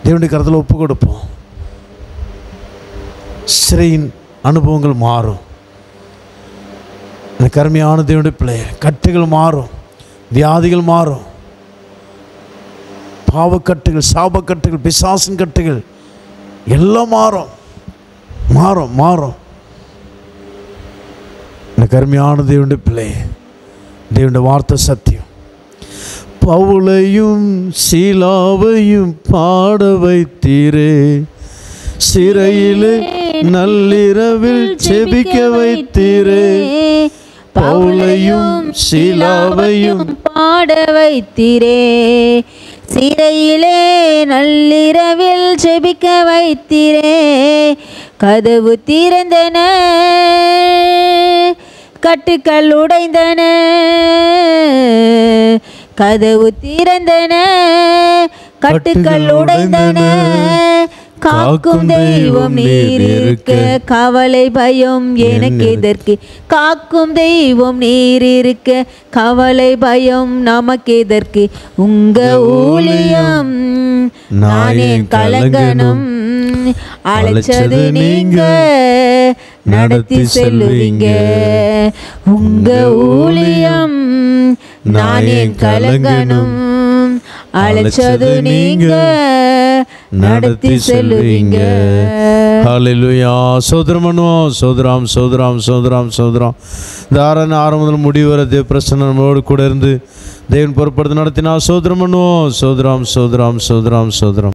தேவனுடைய கரத்தில் ஒப்பு கொடுப்போம். சிறையின் அனுபவங்கள் மாறும். இந்த கருமையான தேவனுடைய பிள்ளை, கட்டுகள் மாறும், வியாதிகள் மாறும், பாவக்கட்டுகள், சாபக்கட்டுகள், பிசாசின் கட்டுகள் எல்லாம் மாறும் மாறும் மாறும். இந்த கருமையான தேவனுடைய பிள்ளை, தேவனுடைய வார்த்தை சத்தியம். பவுலையும் சீலாவையும் பாட வைத்தீரே, சிறையிலே நள்ளிரவில் செபிக்க வைத்தீரே. பவுலையும் சீலாவையும் பாட வைத்தீரே, சிறையிலே நள்ளிரவில் செபிக்க வைத்தீரே. கதவு திறந்தன, கட்டுக்கள் உடைந்தன. கதவு திறந்தன, கட்டுக்கள் உடைந்தன. காக்கும் தெய்வம் நீர் இருக்க கவலை பயம் எனக்கு எதற்கு? காக்கும் தெய்வம் நீர் இருக்க கவலை பயம் நமக்கு எதற்கு? உங்க ஊழியம் நானே கலங்கணும், அழைச்சது நீங்க நடத்தி செல்லுவீங்க. உங்க ஊழியம் நானே கலங்கணும், அழைச்சது நீங்க நடத்தி செல்லுவீங்க. ஹல்லேலூயா. சோதரம் பண்ணுவோம். சோதராம் சோதராம் சோதராம் சோதராம். இந்த ஆரம்பம் முதல் முடிவர தேவ பிரசன்னம் நம்மளோடு கூட இருந்து தேவன் பொறுப்படுத்தி நடத்தினா சோதரம் பண்ணுவோம். சோதராம் சோதராம் சோதராம் சோதராம்.